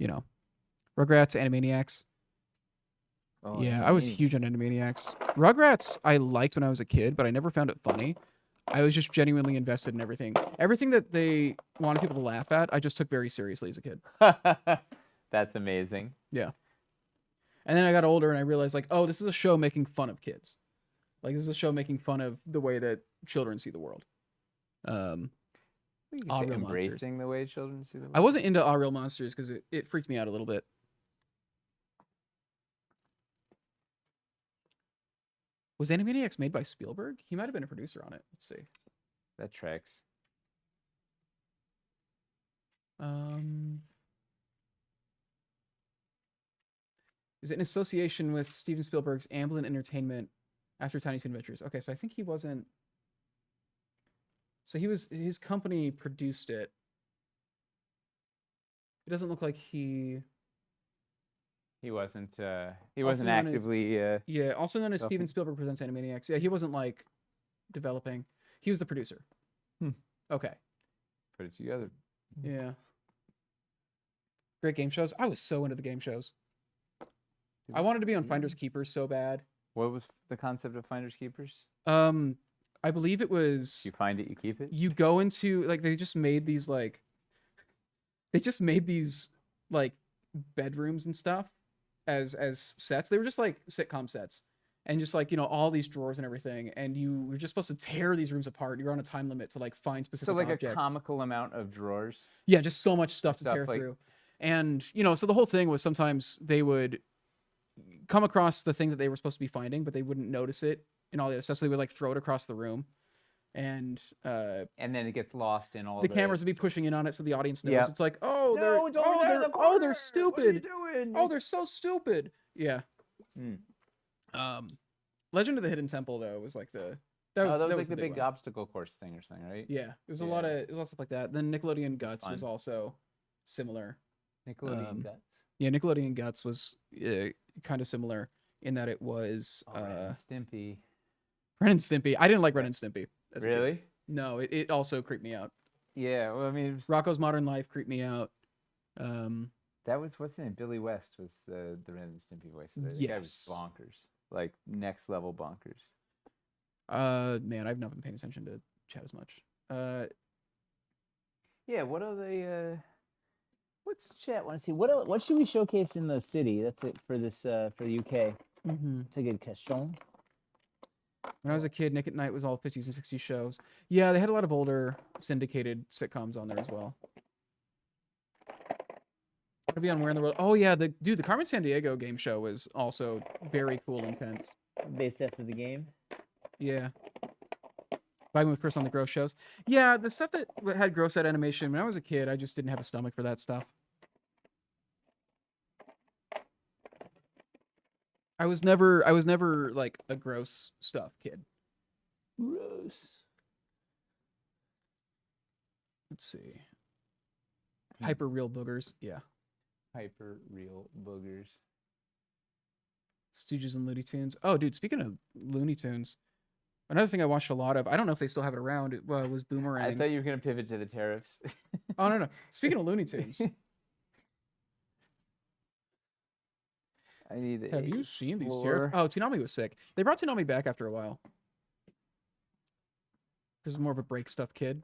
Rugrats, Animaniacs. Oh, Yeah, I was huge on Animaniacs. Rugrats I liked when I was a kid, but I never found it funny. I was just genuinely invested in everything. Everything that they wanted people to laugh at, I just took very seriously as a kid. That's amazing. Yeah. And then I got older and I realized, like, oh, this is a show making fun of kids. Like, this is a show making fun of the way that children see the world. You Ah, say Real embracing Monsters. the way children see the world. I wasn't into Ah, Real Monsters because it freaked me out a little bit. Was Animaniacs made by Spielberg? He might have been a producer on it. Let's see. That tracks. Is it in association with Steven Spielberg's Amblin Entertainment after Tiny Toon Adventures? Okay, so I think he wasn't. So his company produced it. It doesn't look like he wasn't known as- actively Yeah, also known as Developing. Steven Spielberg Presents Animaniacs. Yeah, he wasn't like developing. He was the producer. Hmm. Okay. put it together. Yeah. Great game shows. I was so into the game shows. I wanted to be on Finders Keepers so bad. What was the concept of Finders Keepers? I believe it was You find it, you keep it. you go into like they just made these bedrooms and stuff as sets. They were just like sitcom sets. And just like, all these drawers and everything, and you were just supposed to tear these rooms apart. You're on a time limit to like find specific So like objects. a comical amount of drawers. Yeah, just so much stuff to Stuff tear like- through. And, so the whole thing was sometimes they would come across the thing that they were supposed to be finding, but they wouldn't notice it and all the other stuff. So they would like throw it across the room. And And then it gets lost in all the cameras would be pushing in on it so the audience knows. Yep. It's like, oh, No, it's over there in the corner. they're What are you stupid. doing? Oh, they're so stupid. Yeah. Mm. Legend of the Hidden Temple though was like that was that like was the big big one. obstacle course thing or something, right? Yeah, it was a Yeah. lot of stuff like that. Then Nickelodeon Guts was Fun. also similar. Nickelodeon Guts. Yeah, Nickelodeon Guts was kind of similar in that it was Ren and Stimpy. Ren and Stimpy. I didn't like Ren and Stimpy. As a kid. Really? No, it also creeped me out. Yeah. Well, I mean, it was, Rocko's Modern Life creeped me out. that was what's in it. Billy West was the Ren and Stimpy voice. The guy was Yes. bonkers, like next level bonkers. Man, I've not been paying attention to chat as much. Yeah. What are they? What's chat want to see? What should we showcase in the city? That's it for this for the UK. It's a good question. When I was a kid, Nick at Night was all 50s and 60s shows. Yeah, they had a lot of older syndicated sitcoms on there as well. To be on Where in the World. Oh yeah, the Carmen Sandiego game show was also very cool and intense. Based after the game. Yeah. Vibing with Chris on the gross shows. Yeah, the stuff that had gross out animation, when I was a kid, I just didn't have a stomach for that stuff. I was never like a gross stuff kid. Gross. Let's see. Hyper real boogers. Yeah. Hyper real boogers. Stooges and Looney Tunes. Oh, dude, speaking of Looney Tunes, another thing I watched a lot of, I don't know if they still have it around, was I Boomerang. thought you were gonna pivot to the tariffs. Oh, no. Speaking of Looney Tunes, I need have a you seen these tariffs? floor. Oh, Toonami was sick. They brought Toonami back after a while. This is more of a break stuff kid.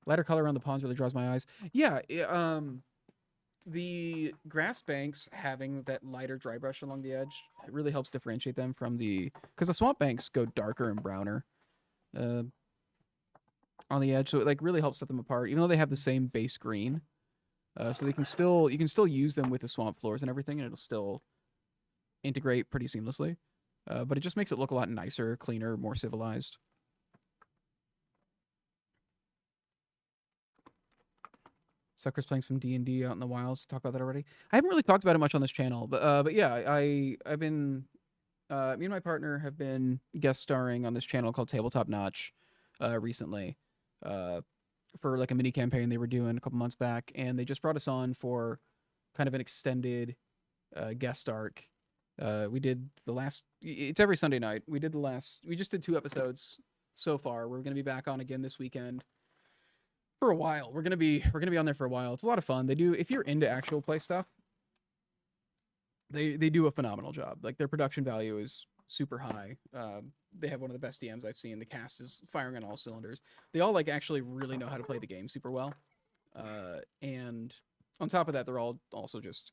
Lighter color around the ponds really draws my eyes. Yeah, the grass banks having that lighter dry brush along the edge, it really helps differentiate them from because the swamp banks go darker and browner on the edge, so it like really helps set them apart, even though they have the same base green. So you can still use them with the swamp floors and everything, and it'll still integrate pretty seamlessly. But it just makes it look a lot nicer, cleaner, more civilized. Sucker's playing some D&D out in the wilds. Talk about that already. I haven't really talked about it much on this channel, but yeah, I've been me and my partner have been guest starring on this channel called Tabletop Notch recently for like a mini campaign they were doing a couple months back, and they just brought us on for kind of an extended guest arc. We did it's every Sunday night. We just did 2 episodes so far. We're going to be back on again this weekend. For a while. We're gonna be on there for a while. It's a lot of fun. If you're into actual play stuff, they do a phenomenal job. Like their production value is super high. They have one of the best DMs I've seen. The cast is firing on all cylinders. They all like actually really know how to play the game super well. And on top of that, they're all also just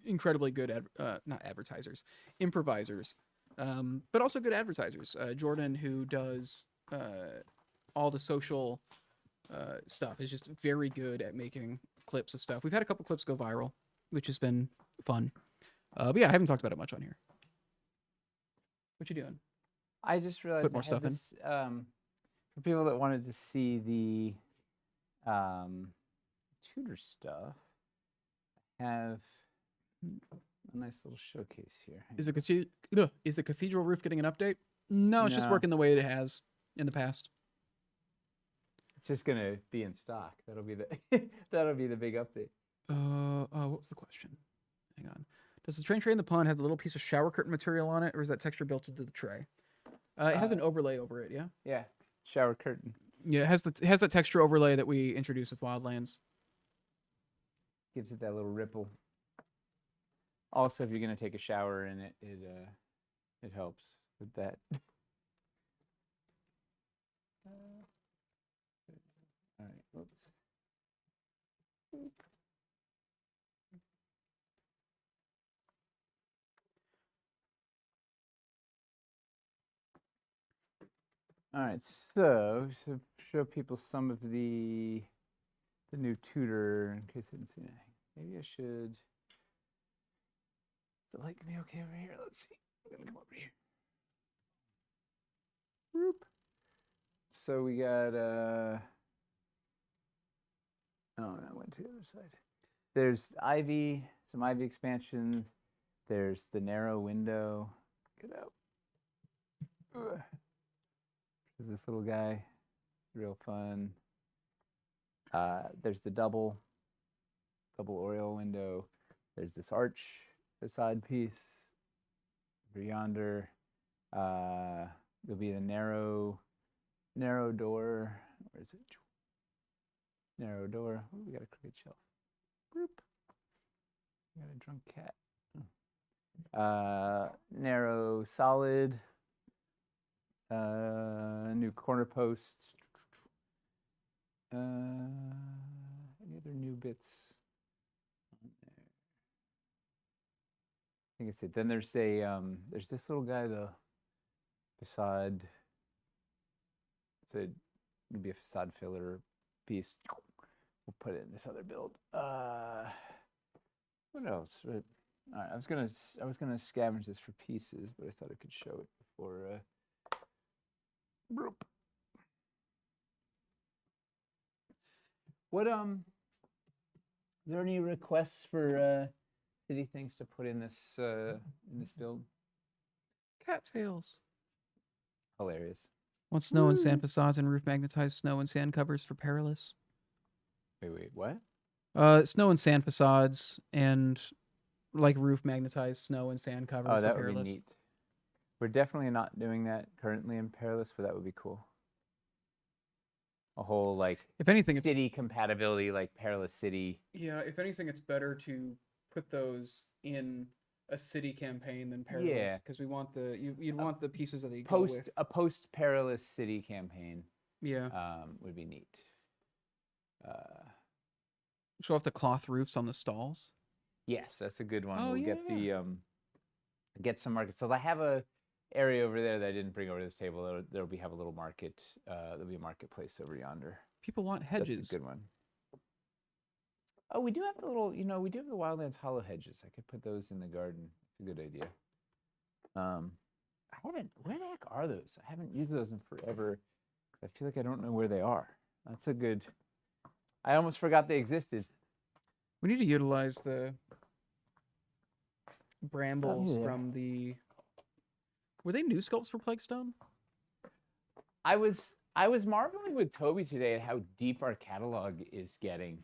incredibly good not advertisers, improvisers, but also good advertisers. Jordan, who does all the social stuff, is just very good at making clips of stuff. We've had a couple clips go viral, which has been fun. But yeah, I haven't talked about it much on here. What you doing? I just realized Put more stuff in. For people that wanted to see the tutor stuff, I have a nice little showcase here. Is the cathedral roof getting an update? No, it's just working the way it has in the past. It's just gonna be in stock. That'll be the big update. What was the question? Hang on. Does the train tray in the pond have the little piece of shower curtain material on it, or is that texture built into the tray? It has an overlay over it, yeah? Yeah, shower curtain. Yeah, it has that texture overlay that we introduced with Wildlands. Gives it that little ripple. Also, if you're gonna take a shower in it, it helps with that. All right, whoops. All right, so to show people some of the new tutor, in case I didn't see anything. Maybe I should. Is the light gonna be okay over here? Let's see. I'm gonna come over here. Whoop. So we got oh no, I went to the other side. There's some Ivy expansions. There's the narrow window. Get out. Ugh. There's this little guy, real fun. There's the double Oriole window. There's this arch, the side piece over yonder. There'll be the narrow door. Where is it? Narrow door. Oh, we got a crooked shelf. Boop. We got a drunk cat. Narrow solid. New corner posts. Any other new bits on there? I think it's it. Then there's this little guy, the facade. It'll be a facade filler piece. We'll put it in this other build. What else? All right, I was gonna scavenge this for pieces, but I thought I could show it before. What are there any requests for city things to put in this build? Cattails. Hilarious. Want snow and sand facades and roof magnetized snow and sand covers for perilous. Wait, what? Snow and sand facades and like roof magnetized snow and sand covers Oh, for that would be Perilous. neat. We're definitely not doing that currently in Perilous, but that would be cool. A whole like If anything, it's city compatibility, like Perilous City. yeah. If anything, it's better to put those in a city campaign than Perilous Yeah, because we want you'd a want the pieces that you go with. post Perilous City campaign Yeah. would be neat. Show off the cloth roofs on the stalls. Yes, that's a good one. Oh We'll yeah. get the get some markets. So I have a area over there that I didn't bring over to this table. There'll be have a little market. There'll be a marketplace over yonder. People want hedges. That's a good one. Oh, we do have a little. We do have the Wildlands Hollow hedges. I could put those in the garden. It's a good idea. I haven't. Where the heck are those? I haven't used those in forever. I feel like I don't know where they are. That's a good. I almost forgot they existed. We need to utilize the brambles yeah. from the. Were they new sculpts for Plaguestone? I was marveling with Toby today at how deep our catalog is getting.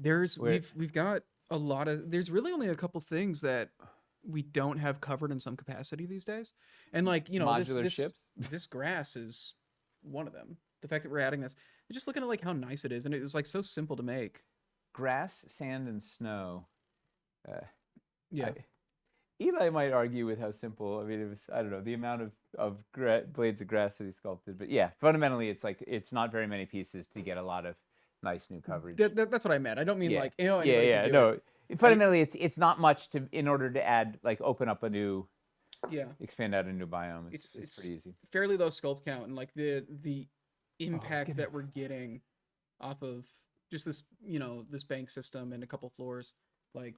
We've got a lot of. There's really only a couple things that we don't have covered in some capacity these days, and modular ships. This grass is one of them. The fact that we're adding this, just looking at like how nice it is, and it's like so simple to make. Grass, sand, and snow. Yeah. Eli might argue with how simple. I mean, it was. I don't know the amount of blades of grass that he sculpted, but yeah, fundamentally, it's not very many pieces to get a lot of nice new coverage. That's what I meant. I don't mean like yeah. No, fundamentally, it's not much in order to add like open up a new. Yeah. Expand out a new biome. It's pretty easy. Fairly low sculpt count, and like the impact that we're getting off of just this this bank system and a couple floors, like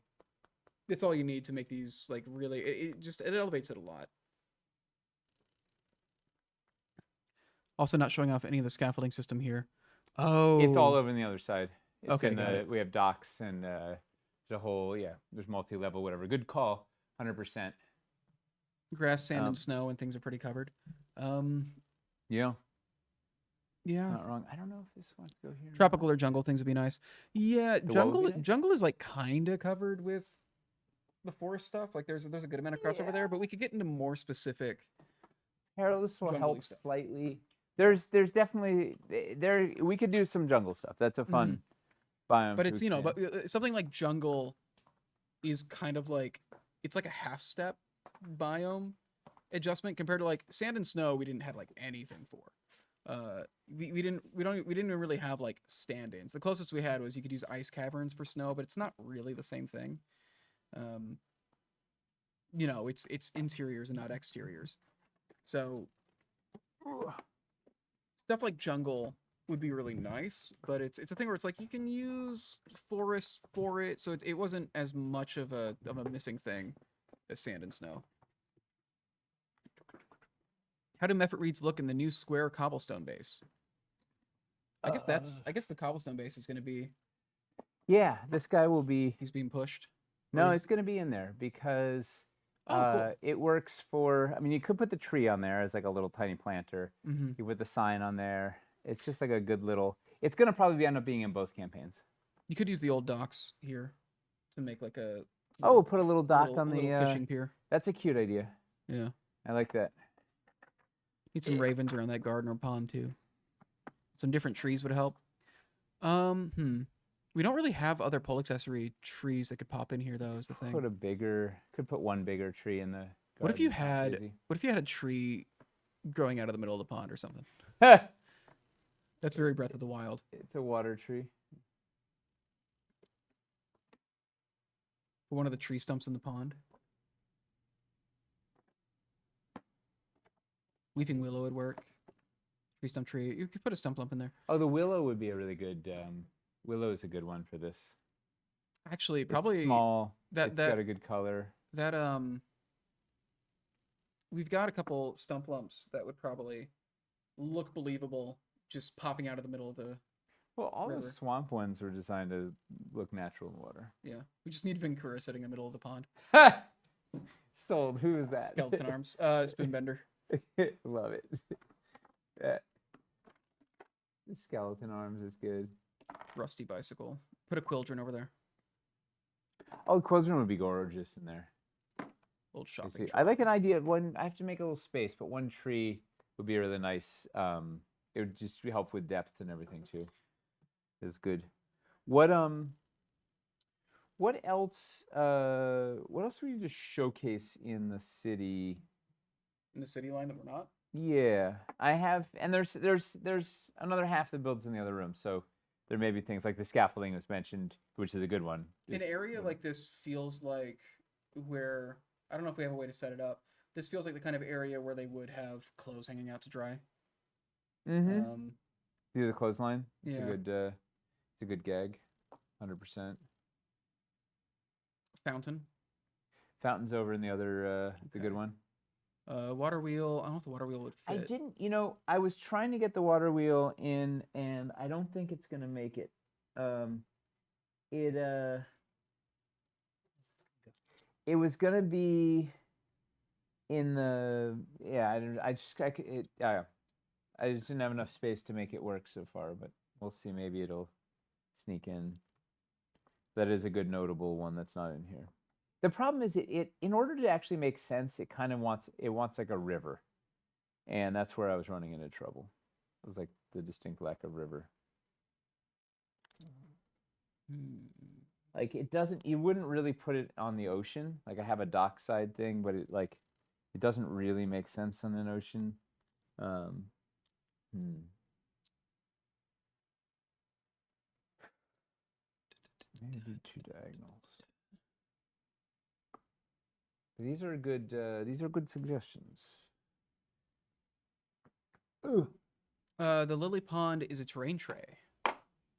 it's all you need to make these like really it elevates it a lot. Also not showing off any of the scaffolding system here. Oh, it's all over on the other side. It's okay, got it. We have docks and the whole there's multi-level whatever. Good call, 100%. Grass, sand, and snow, and things are pretty covered. Yeah. Yeah. Not wrong. I don't know if this wants to go here. Tropical or jungle things would be nice. Yeah, jungle is like kind of covered with the forest stuff. Like there's a good amount of crossover there, but we could get into more specific. Perilous will help slightly. There's definitely we could do some jungle stuff. That's a fun biome. But it's but something like jungle is kind of like it's like a half step biome adjustment compared to like sand and snow. We didn't have like anything for. We didn't even really have like stand-ins. The closest we had was you could use ice caverns for snow, but it's not really the same thing. It's interiors and not exteriors. So stuff like jungle would be really nice, but it's a thing where it's like you can use forest for it, so it wasn't as much of a missing thing as sand and snow. How do Mephit Reeds look in the new square cobblestone base? I guess the cobblestone base is going to be. Yeah, this guy will be. He's being pushed. No, it's going to be in there because cool. It works for. I mean, you could put the tree on there as like a little tiny planter. Mm-hmm. You put the sign on there. It's just like a good little. It's going to probably end up being in both campaigns. You could use the old docks here to make like a. Put a little dock on the fishing pier. That's a cute idea. Yeah, I like that. Need some ravens around that garden or pond too. Some different trees would help. We don't really have other pole accessory trees that could pop in here though, is the thing. Could put one bigger tree in the garden. What if you had a tree growing out of the middle of the pond or something? That's very Breath of the Wild. It's a water tree. One of the tree stumps in the pond. Weeping willow would work. Tree stump tree. You could put a stump lump in there. Oh, the willow would be a really good. Willow is a good one for this. Actually, probably it's small. It's got a good color. We've got a couple stump lumps that would probably look believable, just popping out of the middle of the. Well, all river. the swamp ones were designed to look natural in water. Yeah, we just need Vincura sitting in the middle of the pond. Sold. Who is that? Skeleton arms. Spoonbender. Love it. Yeah. Skeleton arms is good. Rusty bicycle. Put a quildren over there. Oh, the closed room would be gorgeous in there. Little I shopping see. I like tree. an idea of one. I have to make a little space, but one tree would be really nice. It would just help with depth and everything too. It's good. What um, what else? What else would you just showcase in the city? In the city line that we're not. Yeah, I have, and there's another half the buildings in the other room, so there may be things like the scaffolding was mentioned, which is a good one. An area like this feels like where I don't know if we have a way to set it up. This feels like the kind of area where they would have clothes hanging out to dry. Mm-hmm. Um, Do the clothesline. yeah, It's a good gag. 100%. fountain. Fountains over in the other. It's a good Okay. one. Water wheel. I don't know if the water wheel would I fit. didn't, I was trying to get the water wheel in, and I don't think it's gonna make it. Um, it it was gonna be in the yeah. I just I c- it I just didn't have enough space to make it work so far, but we'll see. Maybe it'll sneak in. That is a good notable one that's not in here. The problem is it in order to actually make sense, it wants like a river, and that's where I was running into trouble. It was like the distinct lack of river. Hmm. Like it doesn't, you wouldn't really put it on the ocean. Like I have a dockside thing, but it doesn't really make sense on an ocean. Um, hmm. Maybe two diagonals. These are good suggestions. Ugh. The lily pond is a terrain tray.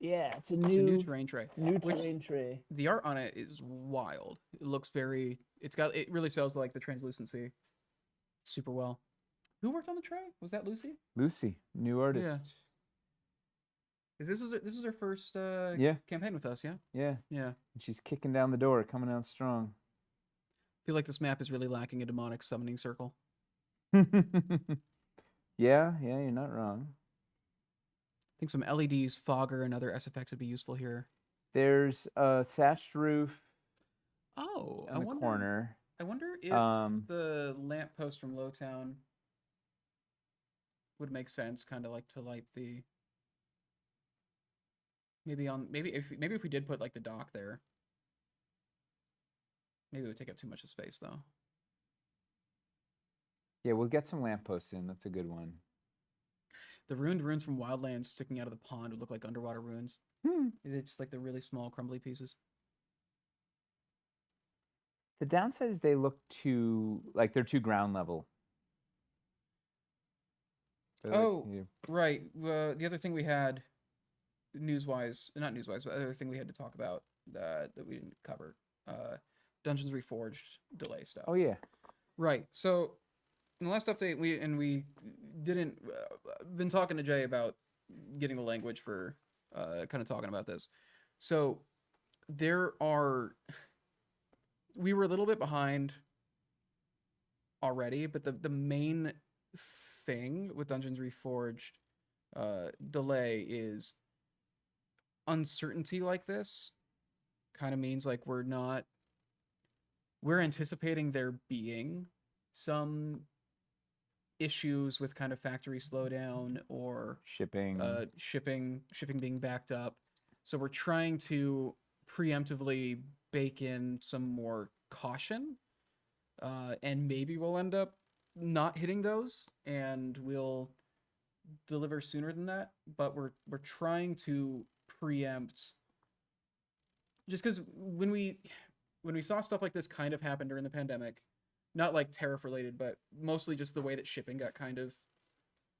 Yeah, it's a It's a new new terrain tray. new Which terrain tray. the art on it is wild. It looks very. It really sells like the translucency super well. Who worked on the tray? Was that Lucy? Lucy, new artist. Yeah. This is her first Yeah, campaign with us, yeah? yeah. Yeah. And she's kicking down the door, coming out strong. Feel like this map is really lacking a demonic summoning circle. Yeah, yeah, you're not wrong. I think some LEDs, fogger, and other SFX would be useful here. There's a thatched roof Oh, on the corner. I wonder if Um, the lamppost from Lowtown would make sense, kind of like to light the maybe if we did put like the dock there, maybe it would take up too much of space though. yeah, we'll get some lampposts in. That's a good one. The ruined ruins from Wildlands sticking out of the pond would look like underwater ruins. Hmm. It's just like the really small, crumbly pieces. The downside is they look they're too ground level. Oh, right. The other thing we had, not newswise, but the other thing we had to talk about that we didn't cover, Dungeons Reforged delay stuff. Oh yeah. Right. So in the last update, we didn't been talking to Jay about getting the language for kind of talking about this. So we were a little bit behind already, but the main thing with Dungeons Reforged delay is uncertainty like this kind of means like we're anticipating there being some issues with kind of factory slowdown or Shipping. shipping being backed up. So we're trying to preemptively bake in some more caution, and maybe we'll end up not hitting those, and we'll deliver sooner than that. But we're trying to preempt, just because when we saw stuff like this kind of happen during the pandemic, not like tariff related, but mostly just the way that shipping got kind of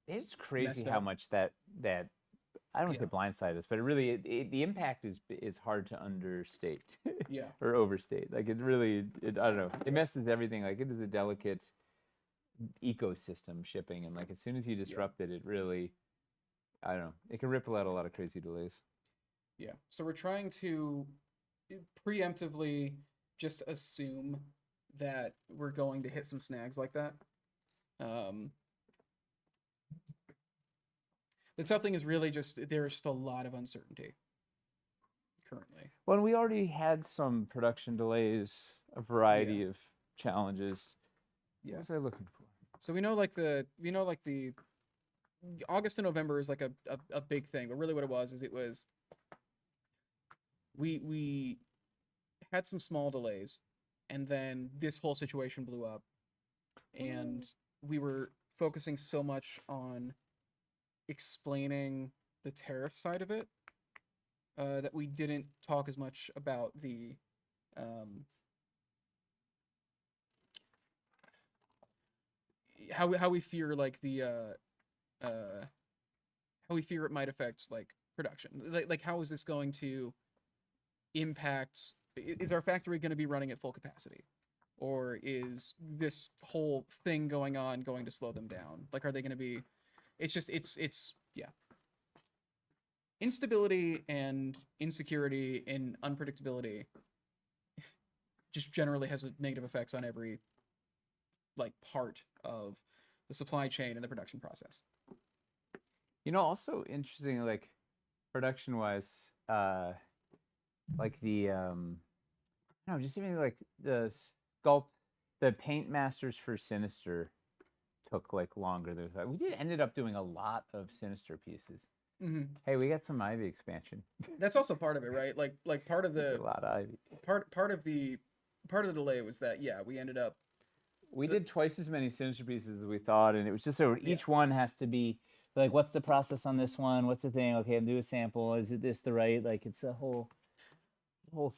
It's crazy messed how up. much that I don't want to Yeah. say blindside us, but the impact is hard to understate Yeah. or overstate. Like I don't know. It messes everything. Like it is a delicate ecosystem shipping, and like as soon as you disrupt it, it really I don't know. It can ripple out a lot of crazy delays. Yeah. So we're trying to preemptively just assume that we're going to hit some snags like that. Um, the tough thing is really just there's just a lot of uncertainty currently. Well, we already had some production delays, a variety of challenges. Yeah. What was I looking for? So we know like the August and November is like a big thing, but really what it was is we had some small delays, and then this whole situation blew up, and we were focusing so much on explaining the tariff side of it that we didn't talk as much about the how we fear like the how we fear it might affect like production. Like how is this going to impact? Is our factory going to be running at full capacity, or is this whole thing going on going to slow them down? Like, are they going to be? It's yeah. Instability and insecurity and unpredictability just generally has negative effects on every like part of the supply chain and the production process. Also interesting, like production wise, like the no, just even like the the paint masters for Sinister took like longer than we thought. We ended up doing a lot of Sinister pieces. Mm-hmm. Hey, we got some Ivy expansion. That's also part of it, right? Like part of a lot of Ivy. Part of the delay was that we ended up we did twice as many Sinister pieces as we thought, and it was just so each one has to be like, what's the process on this one? What's the thing? Okay, do a sample. Is it this the right? Like it's a whole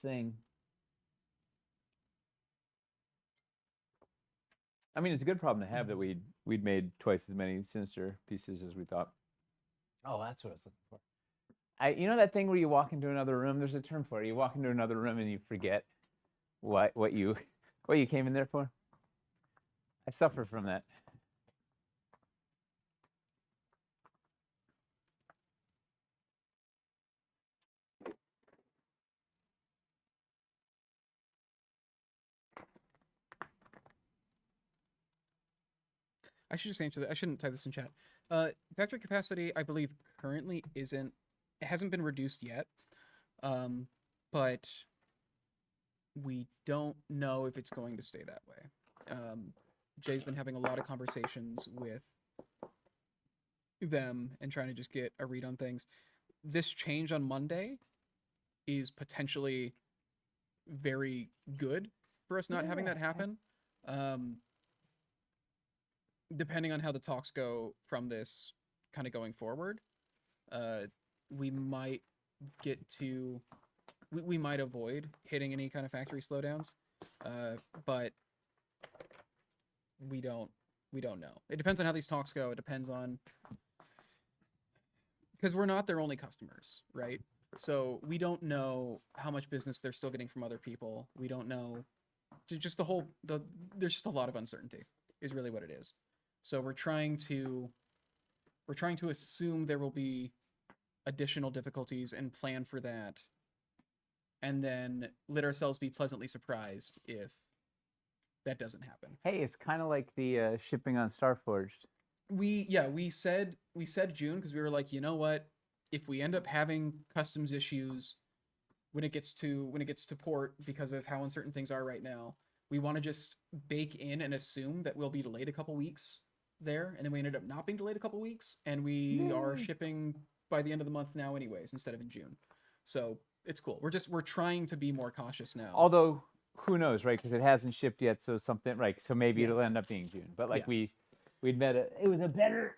thing. I mean, it's a good problem to have that we'd made twice as many Sinister pieces as we thought. Oh, that's what I was looking for. You know that thing where you walk into another room? There's a term for it. You walk into another room and you forget what you came in there for. I suffer from that. I should just answer that. I shouldn't type this in chat. Factory capacity, I believe, currently it hasn't been reduced yet, but we don't know if it's going to stay that way. Jay's been having a lot of conversations with them and trying to just get a read on things. This change on Monday is potentially very good for us not having that happen. Depending on how the talks go from this kind of going forward, we might we might avoid hitting any kind of factory slowdowns, but we don't know. It depends on how these talks go. It depends on, because we're not their only customers, right? So we don't know how much business they're still getting from other people. We don't know. Just there's just a lot of uncertainty is really what it is. So we're trying to assume there will be additional difficulties and plan for that, and then let ourselves be pleasantly surprised if that doesn't happen. Hey, it's kind of like the shipping on Starforged. We said June because we were like, you know what? If we end up having customs issues when it gets to port because of how uncertain things are right now, we want to just bake in and assume that we'll be delayed a couple weeks there, and then we ended up not being delayed a couple weeks, and we are shipping by the end of the month now anyways instead of in June. So it's cool. We're trying to be more cautious now. Although who knows, right? Because it hasn't shipped yet, so something right. So maybe it'll end up being June. But like we'd met it was a better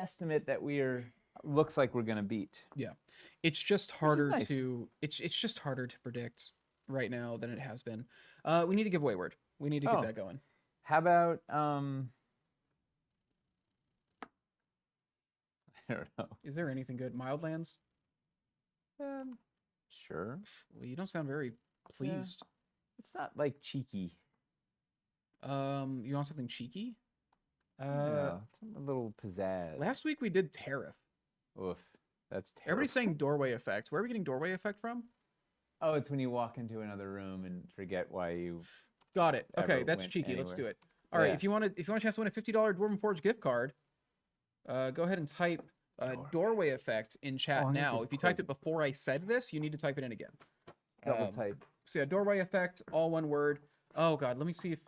estimate that looks like we're gonna beat. Yeah, it's just harder to it's just harder to predict right now than it has been. We need to give Wayward. We need to get that going. How about I don't know. Is there anything good? Mildlands? Sure. Well, you don't sound very pleased. Yeah. It's not like cheeky. You want something cheeky? Yeah, a little pizzazz. Last week we did Tariff. Oof, that's terrible. Everybody's saying Doorway Effect. Where are we getting Doorway Effect from? Oh, it's when you walk into another room and forget why you. Got it. Okay, that's cheeky. Let's do it. All right. If you want a chance to win a $50 Dwarven Forge gift card, go ahead and type doorway effect in chat Oh, I need now. to If you typed put it before I said this, you need to type it in again. double type. So yeah, doorway effect, all one word. Oh god, let me see if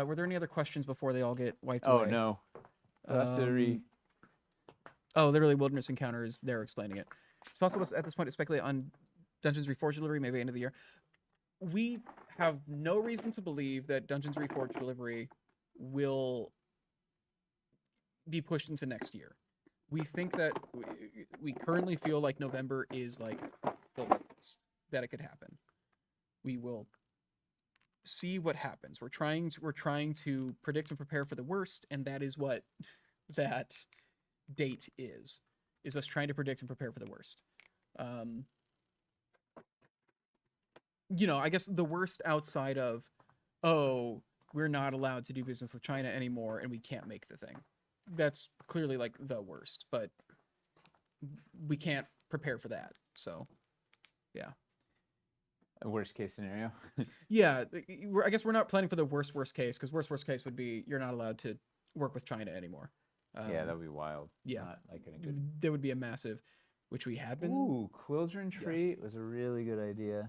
were there any other questions before they all get wiped Oh away? no. That's Oh, literally wilderness encounter is there explaining it. It's possible at this point to speculate on Dungeons Reforged delivery, maybe end of the year. We have no reason to believe that Dungeons Reforged delivery will be pushed into next year. We think that we currently feel like November is like the latest that it could happen. We will see what happens. We're trying to predict and prepare for the worst, and that is what that date is us trying to predict and prepare for the worst. I guess the worst outside of, oh, we're not allowed to do business with China anymore and we can't make the thing. That's clearly like the worst, but we can't prepare for that. So, yeah. a worst case scenario. Yeah, I guess we're not planning for the worst case, because worst case would be you're not allowed to work with China anymore. Yeah, that would be wild. Yeah. Not like in a good. There would be a massive, which we have been. Ooh, Quildren Treat was a really good idea.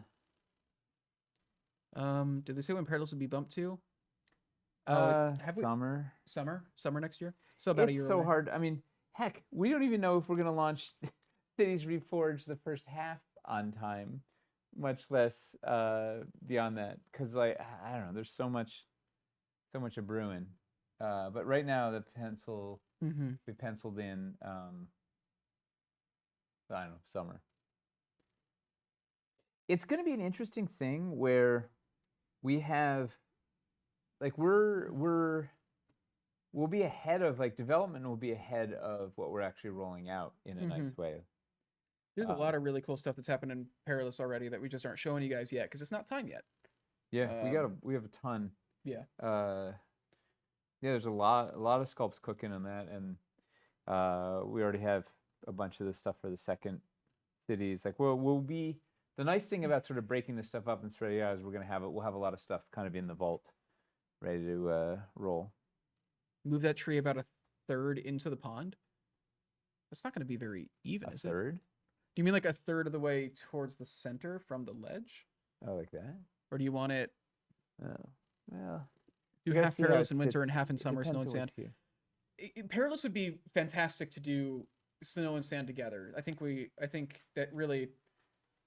Did they say when Paradise would be bumped to? Summer. Summer next year. So about a year. It's so away. hard. I mean, heck, we don't even know if we're gonna launch Cities Reforged the first half on time, much less beyond that. Because like I don't know, there's so much a brewing. But right now we penciled in I don't know, summer. It's gonna be an interesting thing where we have like we'll be ahead of like development will be ahead of what we're actually rolling out in a nice way. There's a lot of really cool stuff that's happened in Perilous already that we just aren't showing you guys yet because it's not time yet. Yeah, we have a ton. Yeah. Yeah, there's a lot of sculpts cooking on that, and we already have a bunch of the stuff for the second cities. Like we'll be the nice thing about sort of breaking this stuff up and spreading it out is we'll have a lot of stuff kind of in the vault, ready to roll. Move that tree about a third into the pond. That's not going to be very even, is it? A third? Do you mean like a third of the way towards the center from the ledge? Oh, like that? Or do you want it? Oh, well. Do half Perilous in winter and half in summer, snow and sand. Perilous would be fantastic to do snow and sand together. I think that really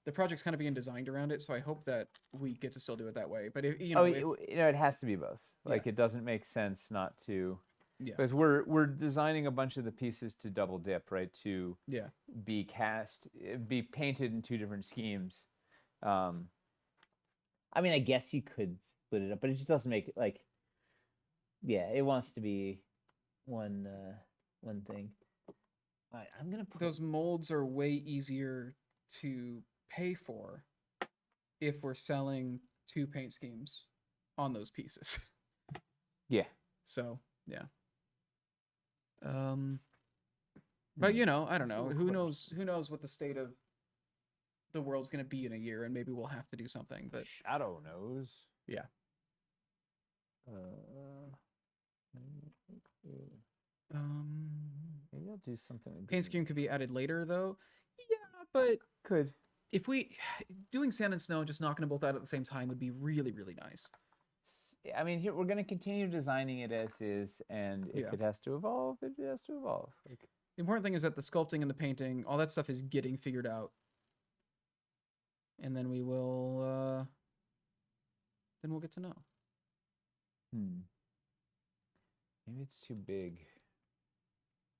the project's kind of being designed around it, so I hope that we get to still do it that way. But it has to be both. Like it doesn't make sense not to. Yeah. Because we're designing a bunch of the pieces to double dip, right? To be painted in two different schemes. I mean, I guess you could split it up, but it just doesn't make it like. Yeah, it wants to be one thing. All right, I'm gonna. Those molds are way easier to pay for if we're selling two paint schemes on those pieces. Yeah. So yeah. But I don't know. Who knows what the state of the world's gonna be in a year, and maybe we'll have to do something. But Shadow knows. Yeah. Maybe I'll do something. Paint scheme could be added later, though. Yeah, but could. If we doing sand and snow and just knocking them both out at the same time would be really, really nice. I mean, we're going to continue designing it as is, and if it has to evolve, it has to evolve. Like, the important thing is that the sculpting and the painting, all that stuff is getting figured out. And then we will, then we'll get to know. Maybe it's too big.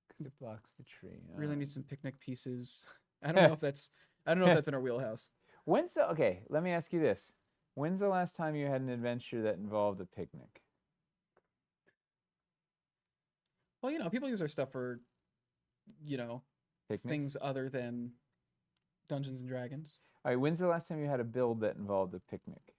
Because it blocks the tree. Really need some picnic pieces. I don't know if that's in our wheelhouse. Okay, let me ask you this. When's the last time you had an adventure that involved a picnic? Well, people use our stuff for, things other than Dungeons and Dragons. All right, when's the last time you had a build that involved a picnic?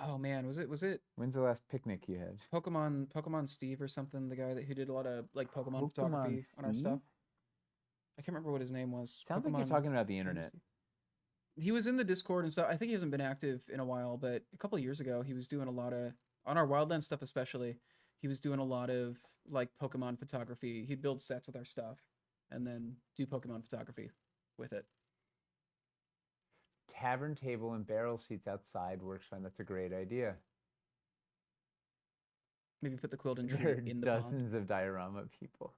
Oh man, was it? When's the last picnic you had? Pokemon Steve or something, the guy who did a lot of like Pokemon photography on our stuff. I can't remember what his name was. Sounds like you're talking about the internet. He was in the Discord and stuff. I think he hasn't been active in a while, but a couple of years ago, he was doing a lot of, on our Wildlands stuff especially, he was doing a lot of like Pokemon photography. He'd build sets with our stuff. and then do Pokemon photography with it. Tavern table and barrel seats outside works fine. That's a great idea. Maybe put the Quilden There tree are in the pond. dozens of diorama people.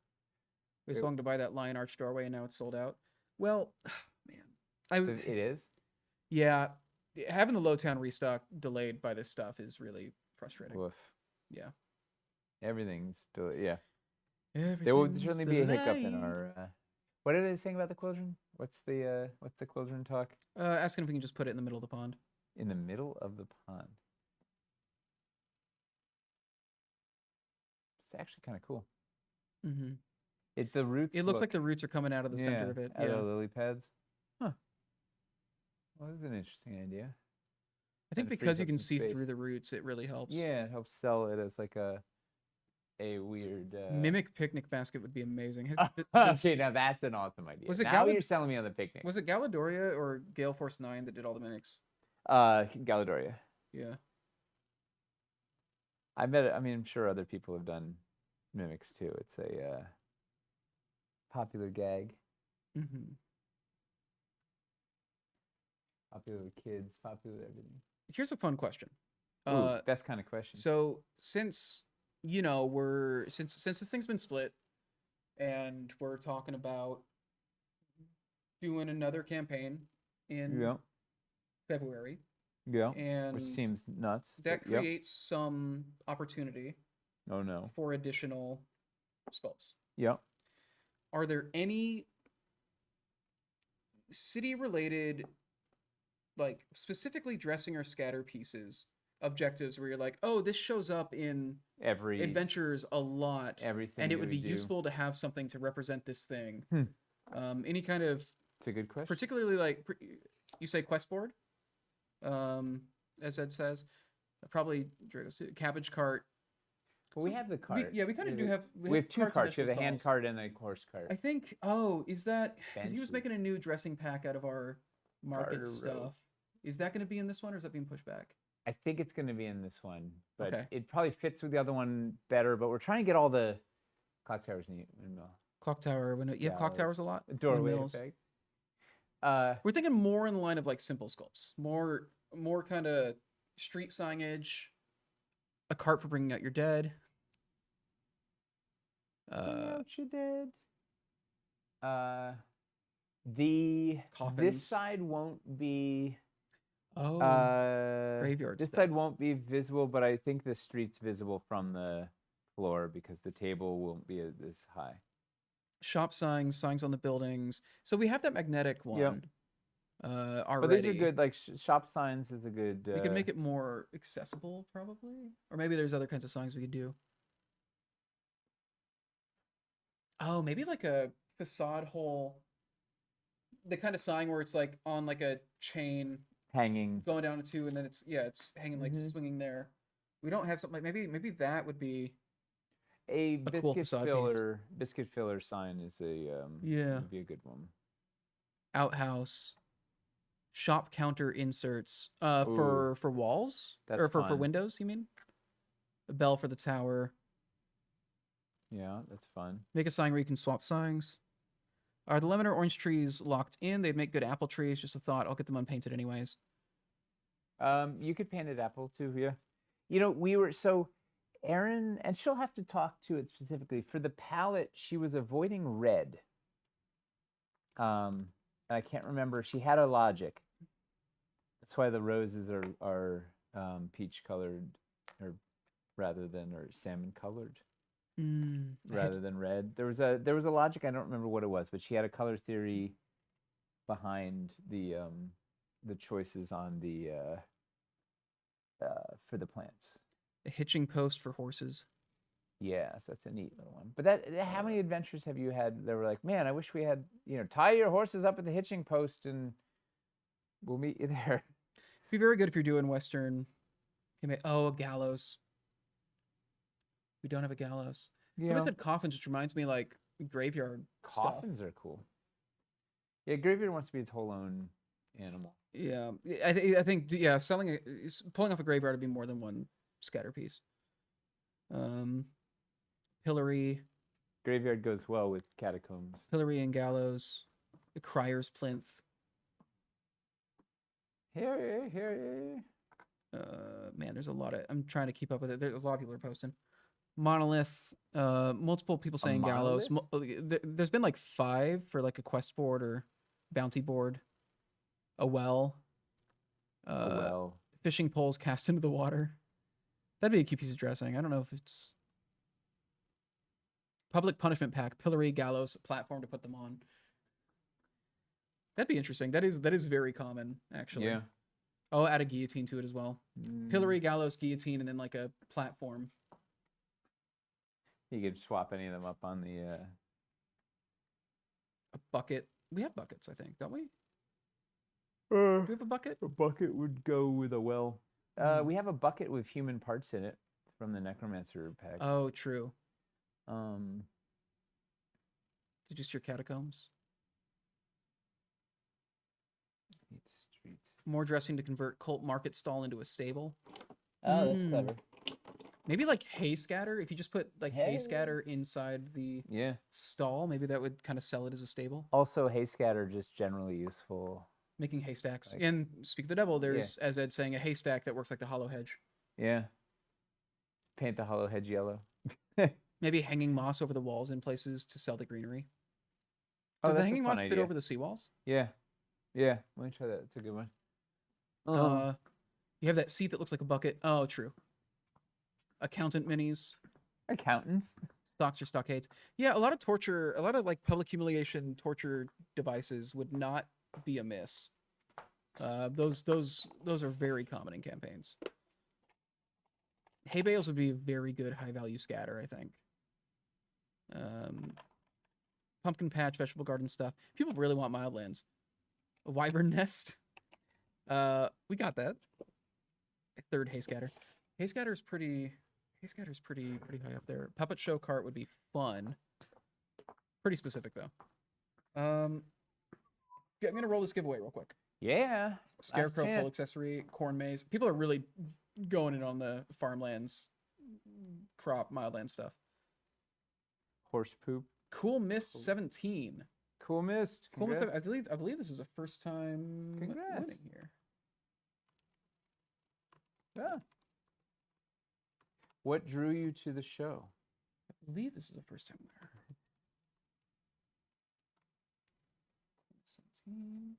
We was longing to buy that Lion Arch doorway, and now it's sold out. Well, man, It is? yeah, having the Lowtown restock delayed by this stuff is really frustrating. Woof. Yeah. Everything's still, yeah. Everything's There will certainly be a hiccup in delayed. our. What are they saying about the Quildren? What's the Quildren talk? Asking if we can just put it in the middle of the pond. In the middle of the pond. It's actually kind of cool. Mm-hmm. The roots. It looks like the roots are coming out of the center of it. Out Yeah. of the lily pads. Huh. Well, that's an interesting idea. I think Kinda frees because you up can some see space. through the roots, it really helps. Yeah, it helps sell it as like a weird Mimic picnic basket would be amazing. Okay, now that's an awesome idea. Was it now you're selling me on the picnic. Was it Galadoria or Gale Force 9 that did all the mimics? Galadoria. Yeah. I'm sure other people have done mimics too. It's a popular gag. Mm-hmm. Popular with kids, popular with everything. Here's a fun question. Ooh, best kind of question. So since since this thing's been split, and we're talking about doing another campaign in February. Yeah. And Which seems nuts. That creates some opportunity. Oh no. For additional sculpts. Yep. Are there any city-related, like specifically dressing or scatter pieces objectives where you're like, oh, this shows up in every adventures a lot, everything, and it would be useful to have something to represent this thing? Any kind of. It's a good question. Particularly like you say quest board, as Ed says, probably cabbage cart. Well, we have the cart. We kind of do have. We have two carts. We have a hand cart and a horse cart. I think. Oh, is that because he was making a new dressing pack out of our market stuff? Is that going to be in this one, or is that being pushed back? I think it's going to be in this one, but it probably fits with the other one better. But we're trying to get all the clock towers in the clock tower window. Yeah, clock towers a lot. Doorway effect. We're thinking more in the line of like simple sculpts, more kind of street signage, a cart for bringing out your dead. Bring out your dead. This side won't be. Graveyard. This side won't be visible, but I think the street's visible from the floor because the table won't be this high. Shop signs on the buildings. So we have that magnetic one. Already. But these are good. Like shop signs is a good. We could make it more accessible, probably, or maybe there's other kinds of signs we could do. Oh, maybe like a facade hole. The kind of sign where it's like on like a chain. Hanging. Going down to 2, and then it's hanging like swinging there. We don't have something like maybe that would be a biscuit cool filler. Biscuit filler sign is would be a good one. Outhouse, shop counter inserts for walls or for windows. You mean a bell for the tower? Yeah, that's fun. Make a sign where you can swap signs. Are the lemon or orange trees locked in? They'd make good apple trees. Just a thought. I'll get them unpainted anyways. You could paint it apple too, yeah. Erin, and she'll have to talk to it specifically. For the palette, she was avoiding red. I can't remember. She had a logic. That's why the roses are peach colored, or salmon colored. Rather than red. There was a logic. I don't remember what it was, but she had a color theory behind the choices on the for the plants. A hitching post for horses. Yes, that's a neat little one. But how many adventures have you had that were like, man, I wish we had, tie your horses up at the hitching post and we'll meet you there. It'd be very good if you're doing Western. A gallows. We don't have a gallows. Somebody said coffins, which reminds me like graveyard coffins stuff. Are cool. Yeah, graveyard wants to be its whole own animal. Yeah, I think pulling off a graveyard would be more than one scatter piece. Pillory. Graveyard goes well with catacombs. Pillory and Gallows. The Crier's Plinth. Here. Man, there's a lot of. I'm trying to keep up with it. There's a lot of people are posting. Monolith. Multiple people saying Gallows. There's been like 5 for like a quest board or bounty board. A well. Fishing poles cast into the water. That'd be a cute piece of dressing. I don't know if it's public punishment pack, pillory, gallows, platform to put them on. That'd be interesting. That is very common, actually. Yeah. Oh, add a guillotine to it as well. Pillory, gallows, guillotine, and then like a platform. You could swap any of them up on the. A bucket. We have buckets, I think, don't we? Do we have a bucket? A bucket would go with a well. We have a bucket with human parts in it from the Necromancer pack. Oh, true. Um, Just your catacombs. streets. More dressing to convert cult market stall into a stable. Oh, that's clever. Maybe like hay scatter. If you just put like hay scatter inside the stall, maybe that would kind of sell it as a stable. Also, hay scatter just generally useful. Making haystacks. Like, and speak of the devil, there's, as Ed saying, a haystack that works like the hollow hedge. Yeah. Paint the hollow hedge yellow. Maybe hanging moss over the walls in places to sell the greenery. Does the hanging moss fit over the seawalls? Yeah. Yeah. Let me try that. It's a good one. You have that seat that looks like a bucket. Oh, true. Accountant minis. Accountants. Stocks or stockades. Yeah, a lot of like public humiliation torture devices would not be amiss. Those are very common in campaigns. Hay bales would be a very good high value scatter, I think. Pumpkin patch, vegetable garden stuff. People really want Mildlands. A wyvern nest. We got that. A third hay scatter. Hay scatter's pretty high up there. Puppet show cart would be fun. Pretty specific though. I'm gonna roll this giveaway real quick. Yeah. Scarecrow pole accessory, corn maze. People are really going in on the farmlands, crop, Mildland stuff. Horse poop. Cool Mist 17. Cool Mist. Cool Mist. I believe this is a first time winning here. Yeah. What drew you to the show? I believe this is a first time winner. 17.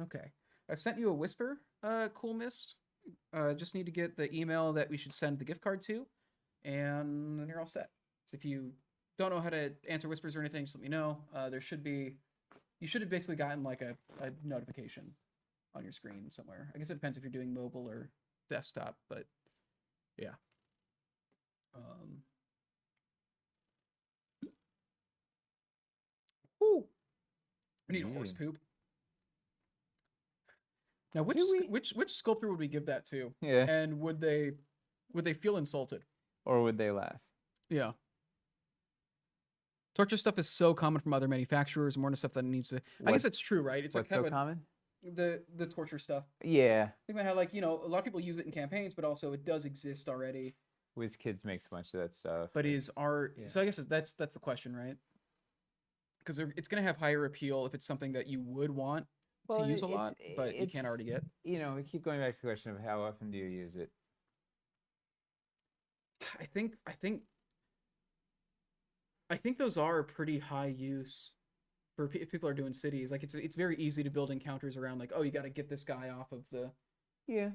Okay. I've sent you a whisper, Cool Mist. Just need to get the email that we should send the gift card to, and then you're all set. So if you don't know how to answer whispers or anything, just let me know. You should have basically gotten like a notification on your screen somewhere. I guess it depends if you're doing mobile or desktop, but yeah. Ooh. I need horse poop. Now, which sculptor would we give that to? Yeah. And would they feel insulted? Or would they laugh? Yeah. Torture stuff is so common from other manufacturers. More stuff that needs to. I guess that's true, right? It's what's like kind so of common? The torture stuff. Yeah. I think about how, like, a lot of people use it in campaigns, but also it does exist already. WizKids makes a bunch of that stuff. But is art? Yeah. So I guess that's the question, right? Because it's going to have higher appeal if it's something that you would want to use a lot, but you can't already get. We keep going back to the question of how often do you use it? I think those are pretty high use for if people are doing cities. Like it's very easy to build encounters around, like, oh, you got to get this guy off of the. Yeah.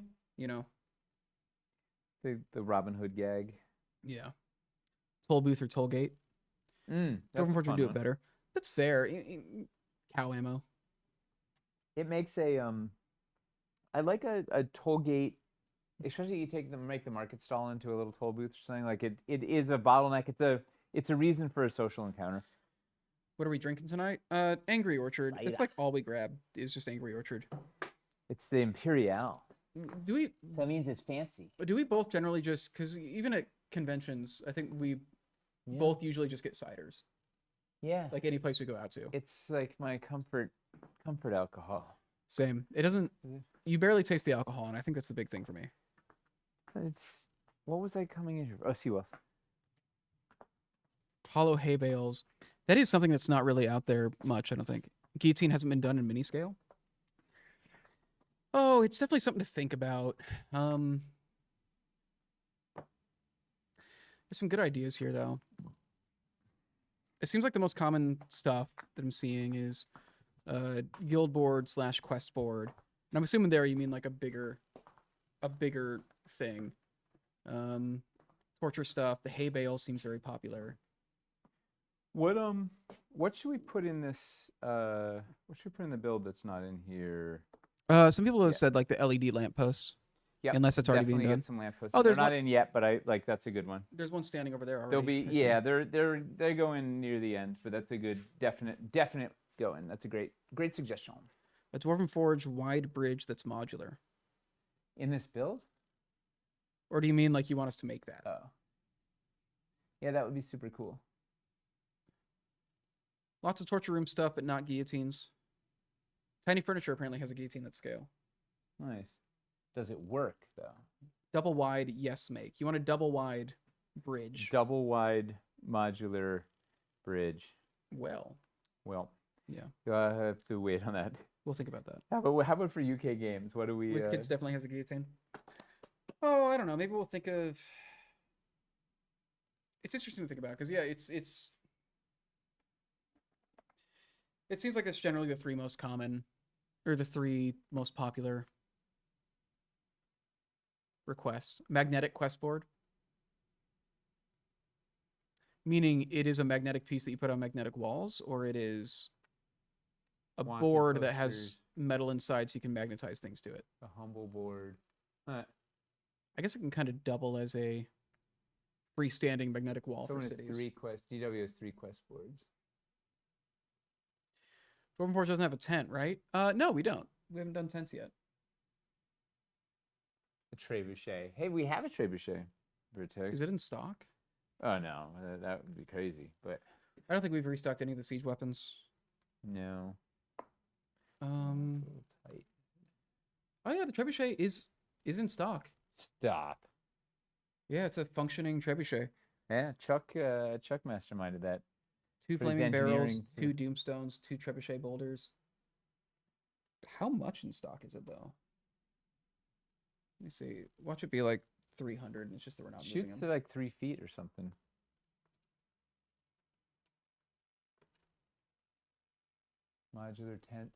The Robin Hood gag. Yeah. Toll booth or toll gate. Dwarven Forge would do it better. That's fair. Cow ammo. It makes a I like a toll gate, especially if you make the market stall into a little toll booth or something. Like it is a bottleneck. It's a reason for a social encounter. What are we drinking tonight? Angry Orchard. Cider. It's like all we grab is just Angry Orchard. It's the Imperial. Do we? So that means it's fancy. Do we both generally just, because even at conventions, I think we both usually just get ciders. Yeah. Like any place we go out to. It's like my comfort alcohol. Same. It doesn't. You barely taste the alcohol, and I think that's the big thing for me. It's what was I coming in here? Oh, seawalls. Hollow hay bales. That is something that's not really out there much, I don't think. Guillotine hasn't been done in mini scale. Oh, it's definitely something to think about. There's some good ideas here, though. It seems like the most common stuff that I'm seeing is guild board / quest board. And I'm assuming there you mean like a bigger thing. Torture stuff. The hay bale seems very popular. What should we put in this? What should we put in the build that's not in here? Some people have said like the LED lampposts. Yeah, unless it's already being done. Get some lampposts. Oh, They're there's not one in yet, but I like that's a good one. There's one standing over there already. They'll be they're going near the end, but that's a good definite going. That's a great suggestion. A Dwarven Forge wide bridge that's modular. In this build? Or do you mean like you want us to make that? Oh. Yeah, that would be super cool. Lots of torture room stuff, but not guillotines. Tiny Furniture apparently has a guillotine that scale. Nice. Does it work, though? Double wide, yes, make. You want a double wide bridge. Double wide modular bridge. Well. Yeah. I have to wait on that. We'll think about that. How about for UK games? What do we... With Kids definitely has a guillotine. Oh, I don't know. Maybe we'll think of... It's interesting to think about, because, yeah, it seems like that's generally the three most common, or the three most popular requests. Magnetic quest board. Meaning it is a magnetic piece that you put on magnetic walls, or it is a board that has metal inside so you can magnetize things to it. A humble board. I guess it can kind of double as a freestanding magnetic wall for cities. DW has 3 quest boards. Dwarven Forge doesn't have a tent, right? No, we don't. We haven't done tents yet. A trebuchet. Hey, we have a trebuchet. Vertex. Is it in stock? Oh no, that would be crazy. But I don't think we've restocked any of the siege weapons. No. It's a little tight. Oh yeah, the trebuchet is in stock. Stop. Yeah, it's a functioning trebuchet. Yeah, Chuck masterminded that. 2 flaming barrels, 2 doomstones, 2 trebuchet boulders. How much in stock is it though? Let me see. Watch it be like 300, and it's just that we're not moving them. Shoots to like 3 feet or something. Modular tents.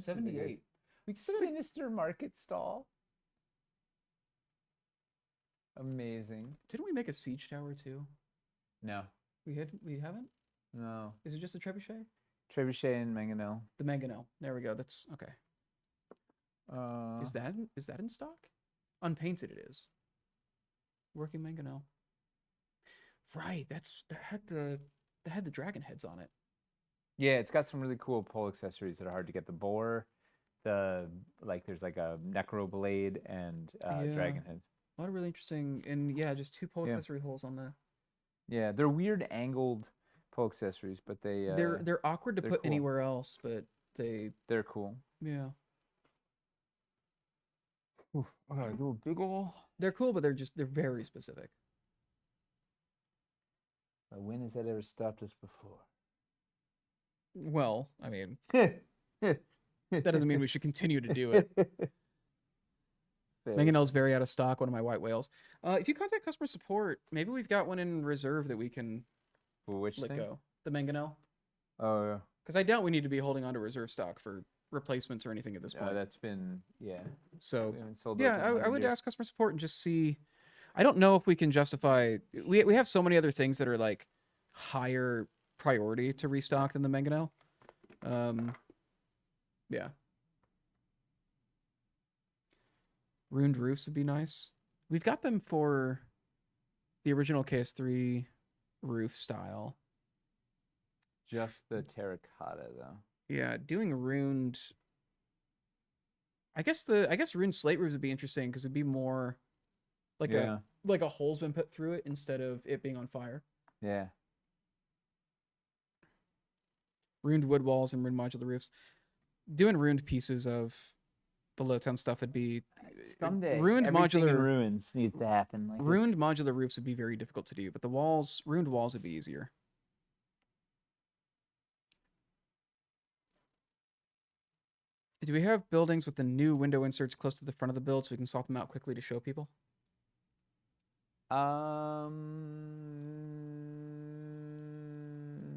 78. We Sinister market stall. Amazing. Didn't we make a siege tower too? No. We haven't? No. Is it just a trebuchet? Trebuchet and mangonel. The mangonel. There we go. That's okay. Is that in stock? Unpainted it is. Working mangonel. Right, that had the dragon heads on it. Yeah, it's got some really cool pole accessories that are hard to get. The boar, there's like a necro blade and dragon head. A lot of really interesting, and yeah, just 2 pole accessory holes on the. Yeah, they're weird angled pole accessories, but they're awkward to put cool. anywhere else, but they're cool. Yeah. Oof, do a big ol'. They're cool, but they're very specific. When has that ever stopped us before? Well, I mean, that doesn't mean we should continue to do it. Mangonel's very out of stock, one of my white whales. If you contact customer support, maybe we've got one in reserve that we can let go. The mangonel. Oh, yeah. Because I doubt we need to be holding on to reserve stock for replacements or anything at this point. That's been, yeah. So, yeah, I would ask customer support and just see. I don't know if we can justify. We have so many other things that are like higher priority to restock than the mangonel. Yeah. Ruined roofs would be nice. We've got them for the original KS3 roof style. Just the terracotta, though. Yeah, doing ruined. I guess ruined slate roofs would be interesting because it'd be more like a hole's been put through it instead of it being on fire. Yeah. Ruined wood walls and ruined modular roofs. doing ruined pieces of the Lowtown stuff would be Someday, ruined everything in modular ruins needs to happen. Like ruined modular roofs would be very difficult to do, but the ruined walls would be easier. Do we have buildings with the new window inserts close to the front of the build so we can swap them out quickly to show people?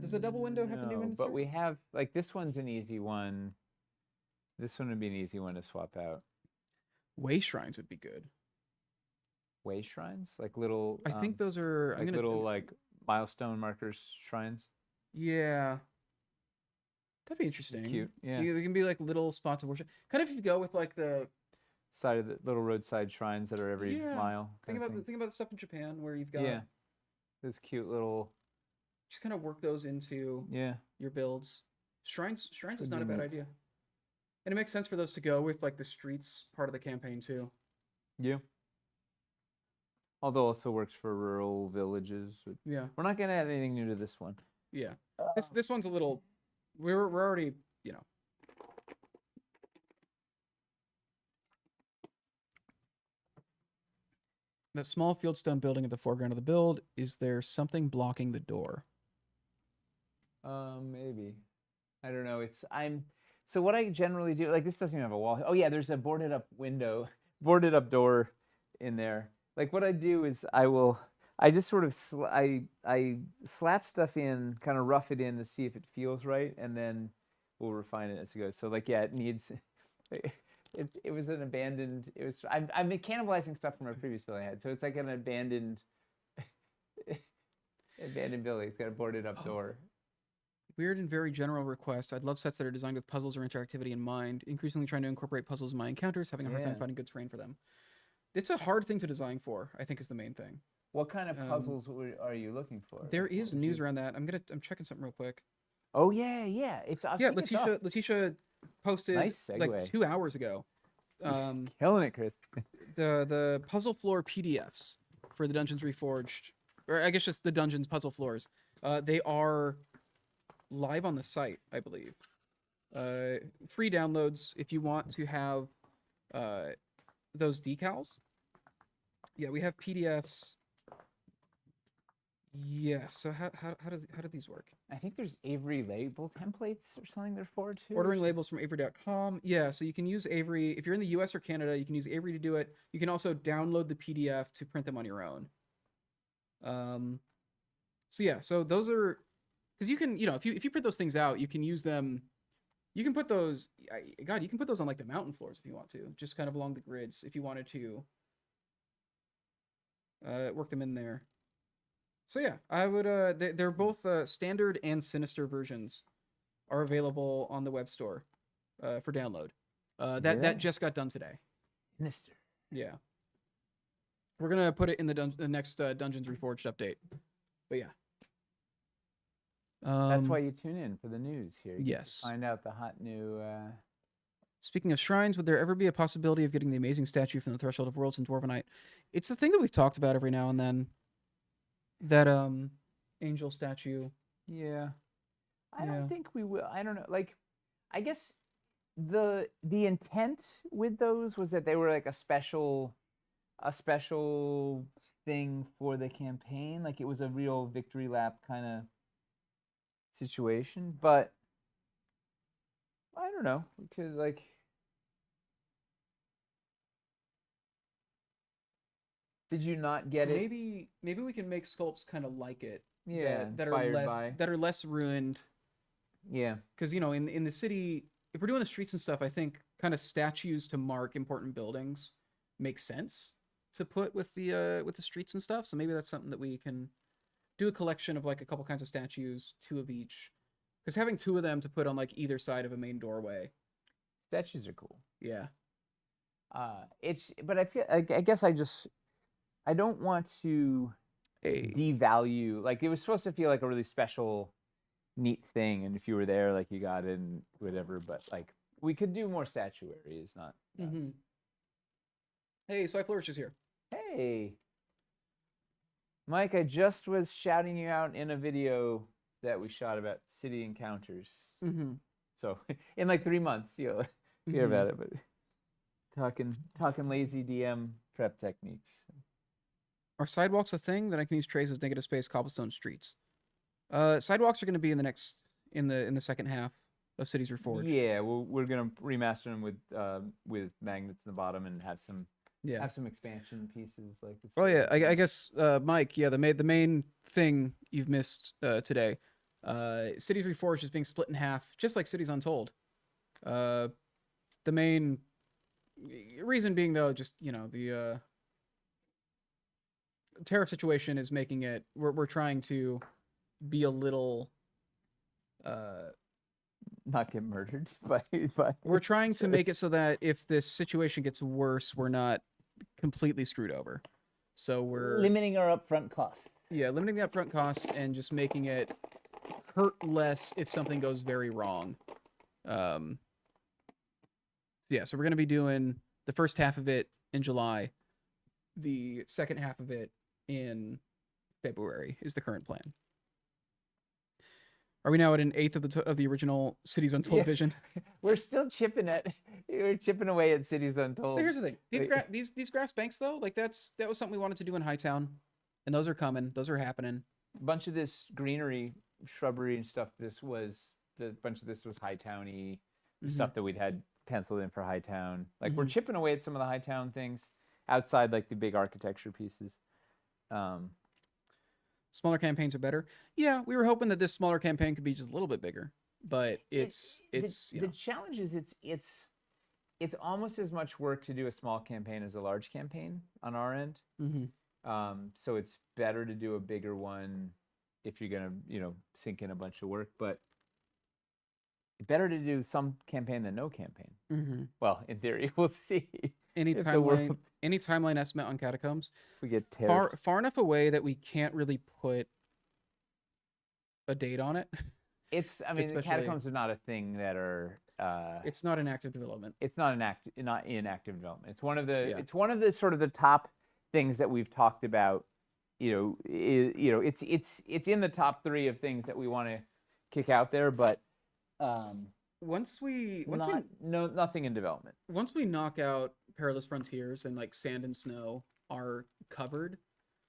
Does the double window have the new No, inserts? but we have, like, this one's an easy one. This one would be an easy one to swap out. Way shrines would be good. Way shrines, like little. I think those are like little like milestone markers shrines. Yeah, that'd be interesting. Cute, yeah. They can be like little spots of worship. Kind of if you go with like the side of the little roadside shrines that are every mile. Think about the stuff in Japan where you've got those cute little. Just kind of work those into your builds. Shrines is not a bad idea, and it makes sense for those to go with like the streets part of the campaign too. Yeah. Although also works for rural villages. Yeah. We're not gonna add anything new to this one. Yeah. This one's a little. We're already That small fieldstone building at the foreground of the build. Is there something blocking the door? Maybe. I don't know. So what I generally do, like this doesn't even have a wall. Oh yeah, there's a boarded up window, boarded up door in there. Like what I do is I just sort of I slap stuff in, kind of rough it in to see if it feels right, and then we'll refine it as it goes. So like it needs. It was an abandoned. I'm cannibalizing stuff from a previous building I had, so it's like an abandoned building. It's got a boarded up door. Weird and very general request. I'd love sets that are designed with puzzles or interactivity in mind. Increasingly trying to incorporate puzzles in my encounters, having a hard time finding good terrain for them. It's a hard thing to design for, I think, is the main thing. What kind of puzzles are you looking for? There is news around that. I'm checking something real quick. Oh yeah. Letitia posted like 2 hours ago. Killing it, Chris. the puzzle floor PDFs for the Dungeons Reforged, or I guess just the Dungeons puzzle floors. They are live on the site, I believe. Free downloads if you want to have those decals. Yeah, we have PDFs. Yeah, so how do these work? I think there's Avery label templates or something they're for too. Ordering labels from Avery.com. Yeah, so you can use Avery. If you're in the US or Canada, you can use Avery to do it. You can also download the PDF to print them on your own. So those are, because you can, if you print those things out, you can use them. You can put those, you can put those on like the mountain floors if you want to, just kind of along the grids if you wanted to work them in there. So yeah, I would. They're both standard and sinister versions are available on the web store for download. That just got done today. Sinister. Yeah. We're gonna put it in the next Dungeons Reforged update. But yeah. That's why you tune in for the news here. Yes. Find out the hot new. Speaking of shrines, would there ever be a possibility of getting the amazing statue from the Threshold of Worlds in Dwarvenite? It's the thing that we've talked about every now and then. That angel statue. Yeah. I don't think we will. I don't know. Like, I guess the intent with those was that they were like a special thing for the campaign. Like it was a real victory lap kind of situation. But I don't know, because like. Did you not get it? Maybe we can make sculpts kind of like it. Yeah, that are less ruined. Yeah, because in the city, if we're doing the streets and stuff, I think kind of statues to mark important buildings make sense to put with the streets and stuff. So maybe that's something that we can do, a collection of like a couple kinds of statues, 2 of each. Because having 2 of them to put on like either side of a main doorway. Statues are cool. Yeah. But I guess I don't want to devalue, like it was supposed to feel like a really special, neat thing, and if you were there, like you got it and whatever, but like we could do more statuary, is not. Mm-hmm. Hey, Sly Flourish is here. Hey. Mike, I just was shouting you out in a video that we shot about city encounters. Mm-hmm. So in like 3 months, you'll hear Mhm. about it. But talking lazy DM prep techniques. Are sidewalks a thing? Then I can use trays as negative space cobblestone streets. Sidewalks are going to be in the next in the second half of Cities Reforged. Yeah, we're gonna remaster them with magnets in the bottom and have some Yeah. expansion pieces like this. Oh yeah, I guess Mike. Yeah, the main thing you've missed today. Cities Reforged is being split in half, just like Cities Untold. The main reason being, though, just the tariff situation is making it. We're trying to be a little. Not get murdered by We're trying to make it so that if this situation gets worse, we're not completely screwed over. So we're limiting our upfront costs. limiting the upfront costs and just making it hurt less if something goes very wrong. So we're gonna be doing the first half of it in July, the second half of it in February is the current plan. Are we now at an eighth of the original Cities Untold vision? We're still chipping away at Cities Untold. So here's the thing: these grass banks, though, like that was something we wanted to do in Hightown, and those are coming. Those are happening. A bunch of this greenery, shrubbery, and stuff. Bunch of this was Hightowny stuff that we'd had penciled in for Hightown. Like we're chipping away at some of the Hightown things outside, like the big architecture pieces. Smaller campaigns are better. Yeah, we were hoping that this smaller campaign could be just a little bit bigger, but the challenge is it's almost as much work to do a small campaign as a large campaign on our end. So it's better to do a bigger one if you're gonna sink in a bunch of work, but better to do some campaign than no campaign. Well, in theory, we'll see. Any timeline estimate on Catacombs? We get far enough away that we can't really put a date on it. The Catacombs are not a thing that are. It's not in active development. It's not in active development. It's one of the. It's one of the sort of the top things that we've talked about. It's in the top 3 of things that we want to kick out there, but. Nothing in development. Once we knock out Perilous Frontiers and like Sand and Snow are covered,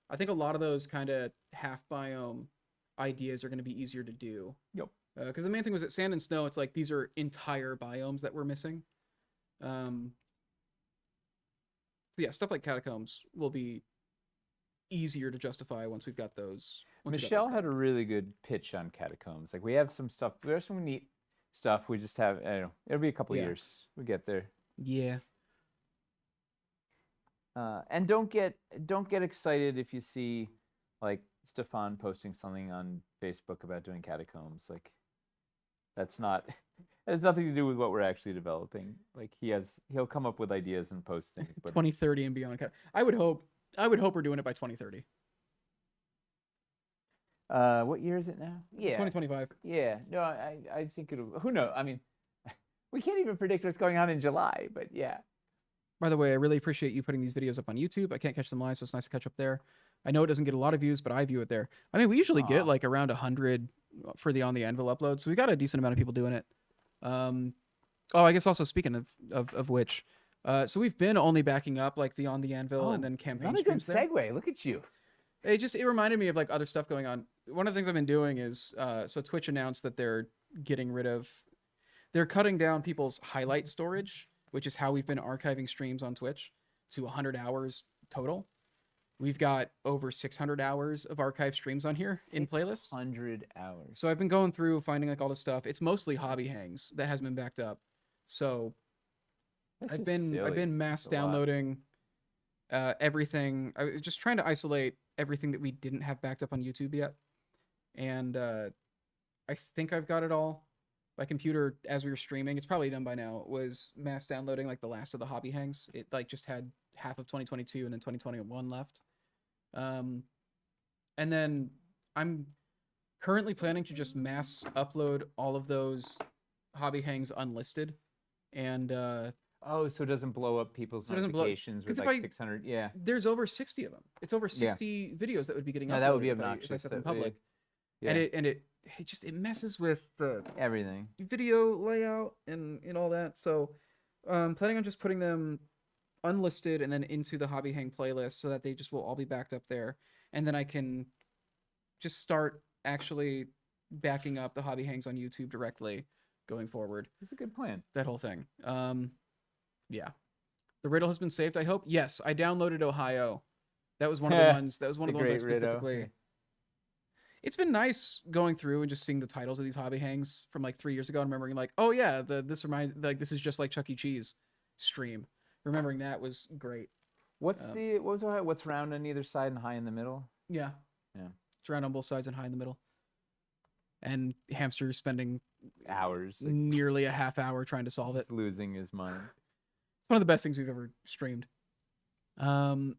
I think a lot of those kind of half biome ideas are going to be easier to do. Yep. Because the main thing was that Sand and Snow, it's like these are entire biomes that we're missing. Stuff like Catacombs will be easiher to justify once we've got those. Michelle had a really good pitch on Catacombs. Like we have some stuff. We have some neat stuff. We just have. I don't know. It'll be a couple years. We get there. Yeah. And don't get excited if you see like Stefan posting something on Facebook about doing Catacombs. Like that has nothing to do with what we're actually developing. Like he'll come up with ideas and post things. But 2030 and beyond. I would hope we're doing it by 2030. What year is it now? Yeah, 2025. Yeah, no, I think it'll. Who knows? I mean, we can't even predict what's going on in July, but yeah. By the way, I really appreciate you putting these videos up on YouTube. I can't catch them live, so it's nice to catch up there. I know it doesn't get a lot of views, but I view it there. I mean, we usually get like around 100 for the On the Anvil upload, so we got a decent amount of people doing it. I guess also speaking of which, so we've been only backing up like the On the Anvil and then campaign streams there. Segue. Look at you. It reminded me of like other stuff going on. One of the things I've been doing is so Twitch announced that they're cutting down people's highlight storage, which is how we've been archiving streams on Twitch, to 100 hours total. We've got over 600 hours of archived streams on here in playlists. 600 hours. So I've been going through finding like all this stuff. It's mostly hobby hangs that has been backed up. So I've been mass downloading everything. I was just trying to isolate everything that we didn't have backed up on YouTube yet. And I think I've got it all. My computer, as we were streaming, it's probably done by now, was mass downloading like the last of the hobby hangs. It like just had half of 2022 and then 2021 left. And then I'm currently planning to just mass upload all of those hobby hangs unlisted. And so it doesn't blow up people's notifications with like 600. Yeah. There's over 60 of them. It's over 60 videos that would be getting uploaded. That would be obnoxious. If I set them public. Yeah. And it it messes with the Everything. video layout and all that. So planning on just putting them unlisted and then into the hobby hang playlist so that they just will all be backed up there. And then I can just start actually backing up the hobby hangs on YouTube directly going forward. It's a good plan. That whole thing. Yeah. The riddle has been saved, I hope. Yes, I downloaded Ohio. That was one of the ones. That was one of the ones I specifically. Riddle. It's been nice going through and just seeing the titles of these hobby hangs from like 3 years ago and remembering like, oh yeah, this reminds like this is just like Chuck E. Cheese stream. Remembering that was great. What's round on either side and high in the middle? Yeah. Yeah. It's round on both sides and high in the middle. And Hamster spending hours, nearly a half hour trying to solve it. Losing his mind. It's one of the best things we've ever streamed. Okay.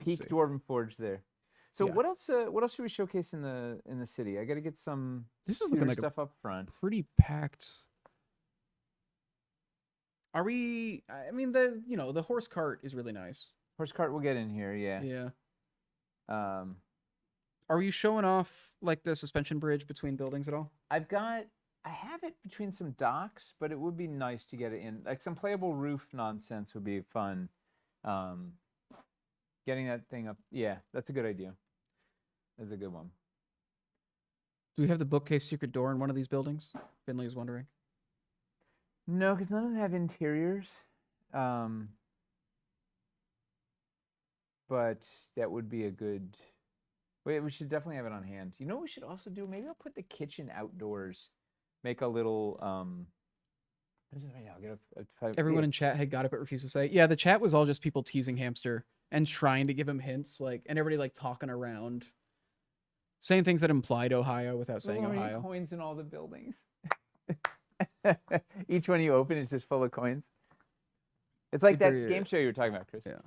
Peak Dwarven Forge there. So yeah. What else should we showcase in the city? I got to get some. This is looking like stuff up front. Pretty packed. Are we? I mean, the horse cart is really nice. Horse cart will get in here, yeah. Yeah. Are you showing off like the suspension bridge between buildings at all? I have it between some docks, but it would be nice to get it in. Like some playable roof nonsense would be fun. Getting that thing up, yeah, that's a good idea. That's a good one. Do we have the bookcase secret door in one of these buildings? Finley is wondering. No, because none of them have interiors. But that would be a good. Wait, we should definitely have it on hand. You know what we should also do? Maybe I'll put the kitchen outdoors. Make a little. Everyone in chat had got it but refused to say. Yeah, the chat was all just people teasing Hamster and trying to give him hints, like, and everybody like talking around, saying things that implied Ohio without saying Ohio. Coins in all the buildings. Each one you open is just full of coins. It's like that game show you were talking about, Chris. Yeah.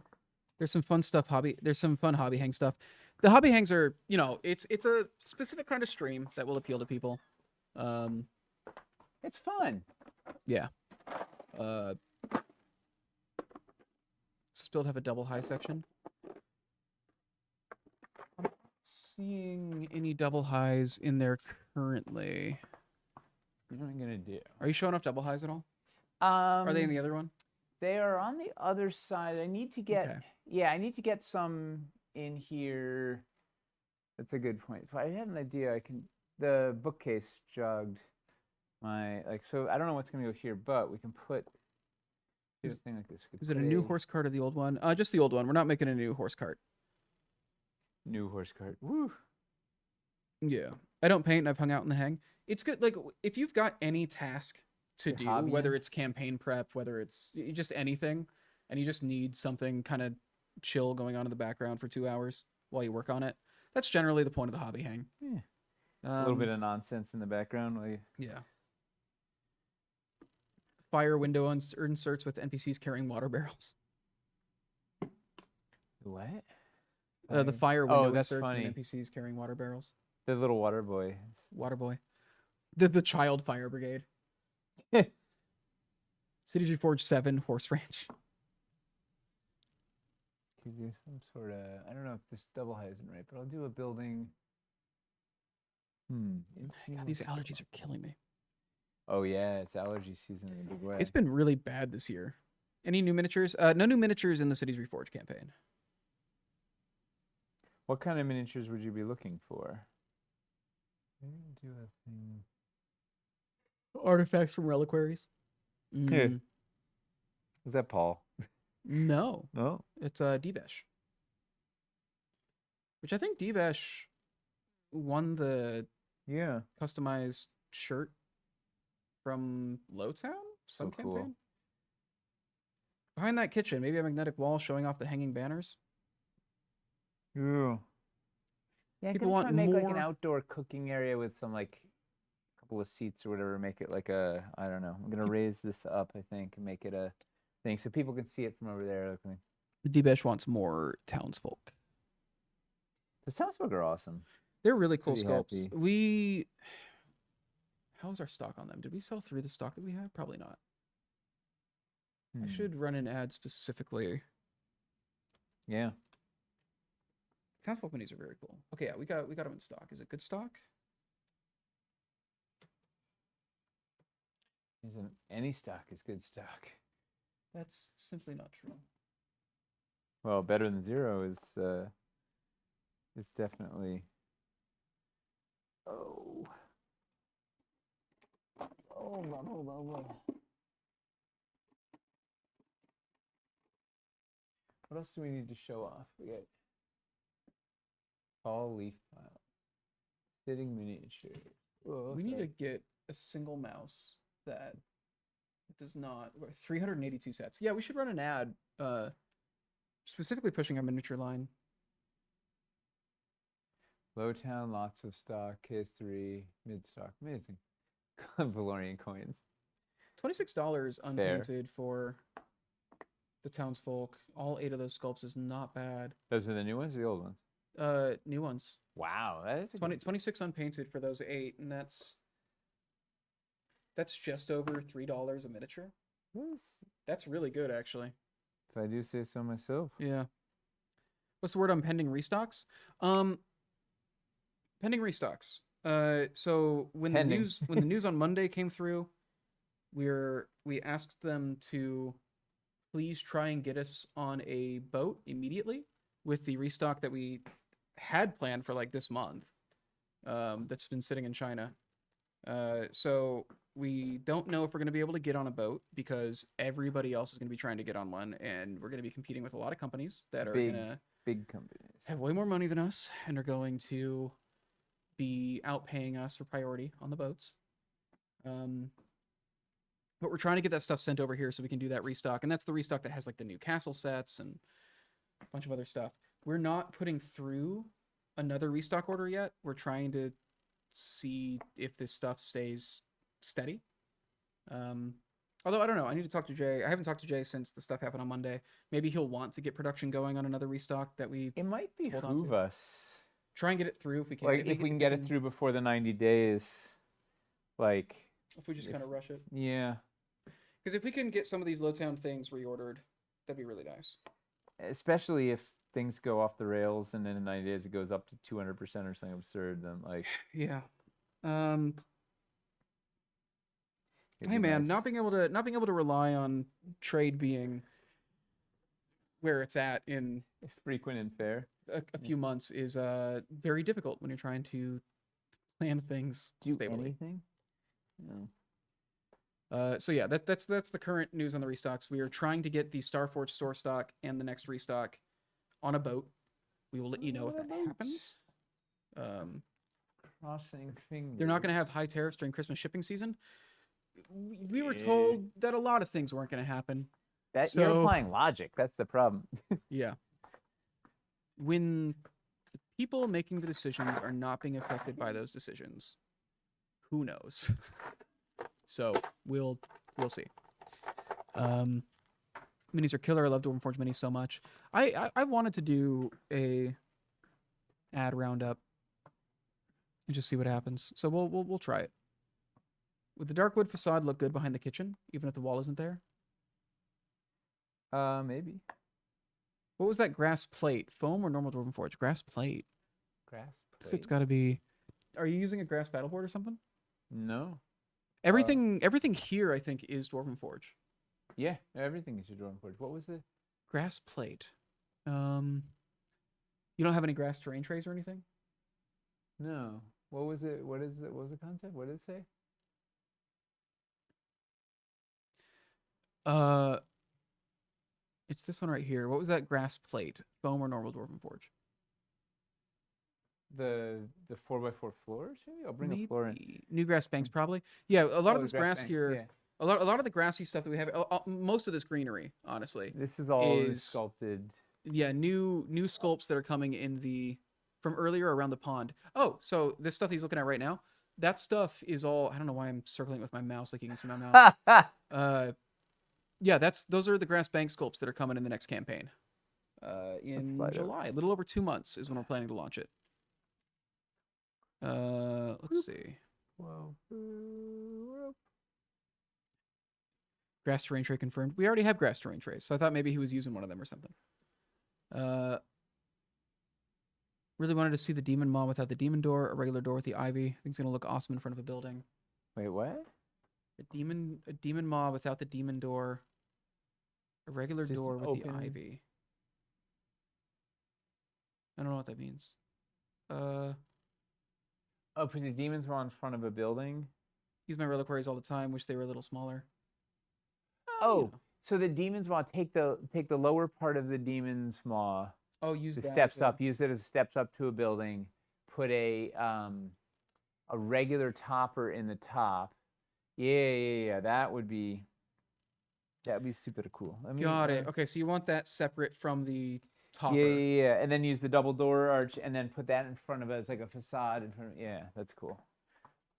There's some fun stuff. There's some fun hobby hang stuff. The hobby hangs are, it's a specific kind of stream that will appeal to people. It's fun. Yeah. Does this build have a double high section? I'm not seeing any double highs in there currently. What am I gonna do? Are you showing off double highs at all? Are they in the other one? They are on the other side. I need to get. Okay. Yeah, I need to get some in here. That's a good point. If I had an idea, the bookcase jogged my so I don't know what's gonna go here, but we can put a thing like this. Is it a new horse cart or the old one? Just the old one. We're not making a new horse cart. New horse cart. Woo. Yeah. I don't paint and I've hung out in the hang. It's good. Like if you've got any task to do, whether it's campaign prep, whether it's just anything, and you just need something kind of chill going on in the background for 2 hours while you work on it, that's generally the point of the hobby hang. Yeah. A little bit of nonsense in the background while you. Yeah. Fire window inserts with NPCs carrying water barrels. What? The fire window inserts with NPCs carrying water barrels. The little water boy. Water boy. The child fire brigade. Cities Reforged 7 Horse Ranch. Could do some sort of. I don't know if this double high isn't right, but I'll do a building. God, these allergies are killing me. Oh yeah, it's allergy season in a big way. It's been really bad this year. Any new miniatures? No new miniatures in the Cities Reforged campaign. What kind of miniatures would you be looking for? Do a thing. Artifacts from reliquaries. Is that Paul? No. No. It's Debesh. Which I think Debesh won the customized shirt from Lowtown? Some campaign? Cool. Behind that kitchen, maybe a magnetic wall showing off the hanging banners. Yeah. Yeah, people want to make like an outdoor cooking area with some like couple of seats or whatever. Make it like a, I don't know. I'm gonna raise this up, I think, and make it a thing so people can see it from over there. The D-Besh wants more townsfolk. The townsfolk are awesome. They're really cool sculpts. How's our stock on them? Did we sell through the stock that we have? Probably not. I should run an ad specifically. Yeah. Townsfolk minis are very cool. Okay, yeah, we got them in stock. Is it good stock? Isn't any stock is good stock. That's simply not true. Well, better than zero is definitely. Oh. Hold on. What else do we need to show off? We got fall leaf pile, sitting miniature. Whoa, We need to sorry. get a single mouse that does not 382 sets. Yeah, we should run an ad specifically pushing our miniature line. Lowtown, lots of stock. KS3, mid stock. Amazing. Valorian coins. $26 unpainted for the townsfolk. All 8 of those sculpts is not bad. Those are the new ones or the old ones? New ones. Wow, that is a 26 unpainted for those 8, and that's just over $3 a miniature. That's really good, actually. If I do say so myself. Yeah. What's the word on pending restocks? Pending restocks. So when the news on Monday came through, we asked them to please try and get us on a boat immediately with the restock that we had planned for like this month. That's been sitting in China. So we don't know if we're going to be able to get on a boat because everybody else is going to be trying to get on one, and we're going to be competing with a lot of companies that are going to big companies have way more money than us and are going to be outpaying us for priority on the boats. But we're trying to get that stuff sent over here so we can do that restock, and that's the restock that has like the new castle sets and a bunch of other stuff. We're not putting through another restock order yet. We're trying to see if this stuff stays steady. Although I don't know. I need to talk to Jay. I haven't talked to Jay since the stuff happened on Monday. Maybe he'll want to get production going on another restock that we. It might behoove us. Try and get it through if we can. Like if we can get it through before the 90 days. Like. If we just kind of rush it. Yeah. Because if we can get some of these Lowtown things reordered, that'd be really nice. Especially if things go off the rails and then in 90 days it goes up to 200% or something absurd, then like. Yeah. Hey man, not being able to rely on trade being where it's at in frequent and fair a few months is very difficult when you're trying to plan things stably. Anything? No. So yeah, that's the current news on the restocks. We are trying to get the Starforge store stock and the next restock on a boat. We will let you know if that happens. Crossing fingers. They're not going to have high tariffs during Christmas shipping season. We were told that a lot of things weren't going to happen. You're applying logic. That's the problem. Yeah. When the people making the decisions are not being affected by those decisions, who knows? So we'll see. Minis are killer. I love Dwarven Forge minis so much. I wanted to do a ad roundup and just see what happens. So we'll try it. Would the dark wood facade look good behind the kitchen, even if the wall isn't there? Maybe. What was that grass plate? Foam or normal Dwarven Forge? Grass plate. Grass plate? It's got to be. Are you using a grass battleboard or something? No. Everything here, I think, is Dwarven Forge. Yeah, everything is your Dwarven Forge. What was the grass plate? You don't have any grass terrain trays or anything? No. What was it? What is it? What was the concept? What did it say? It's this one right here. What was that grass plate? Foam or normal Dwarven Forge? The 4x4 floors? Maybe I'll bring a floor in. New grass banks probably. Yeah, a lot of this grass bank, here. Yeah. A lot of the grassy stuff that we have. Most of this greenery, honestly. This is all sculpted. Yeah, new sculpts that are coming in from earlier around the pond. Oh, so this stuff he's looking at right now. That stuff is all. I don't know why I'm circling with my mouse like you can see my mouse. Yeah, those are the grass bank sculpts that are coming in the next campaign. In July, a little over 2 months is when we're planning to launch it. Let's see. Whoa. Grass terrain tray confirmed. We already have grass terrain trays, so I thought maybe he was using one of them or something. Really wanted to see the demon maw without the demon door, a regular door with the ivy. I think it's gonna look awesome in front of a building. Wait, what? A demon maw without the demon door. A regular Just door with the open. ivy. I don't know what that means. Uh, Oh, put the demons were in front of a building. use my reliquaries all the time. Wish they were a little smaller. Oh, so the demon's maw, take the lower part of the demon's maw, Oh, use the that. steps up, use it as steps up to a building, put a regular topper in the top. Yeah. That would be super cool. Got it. Okay, so you want that separate from the topper. Yeah. And then use the double door arch and then put that in front of us like a facade in front of, yeah, that's cool.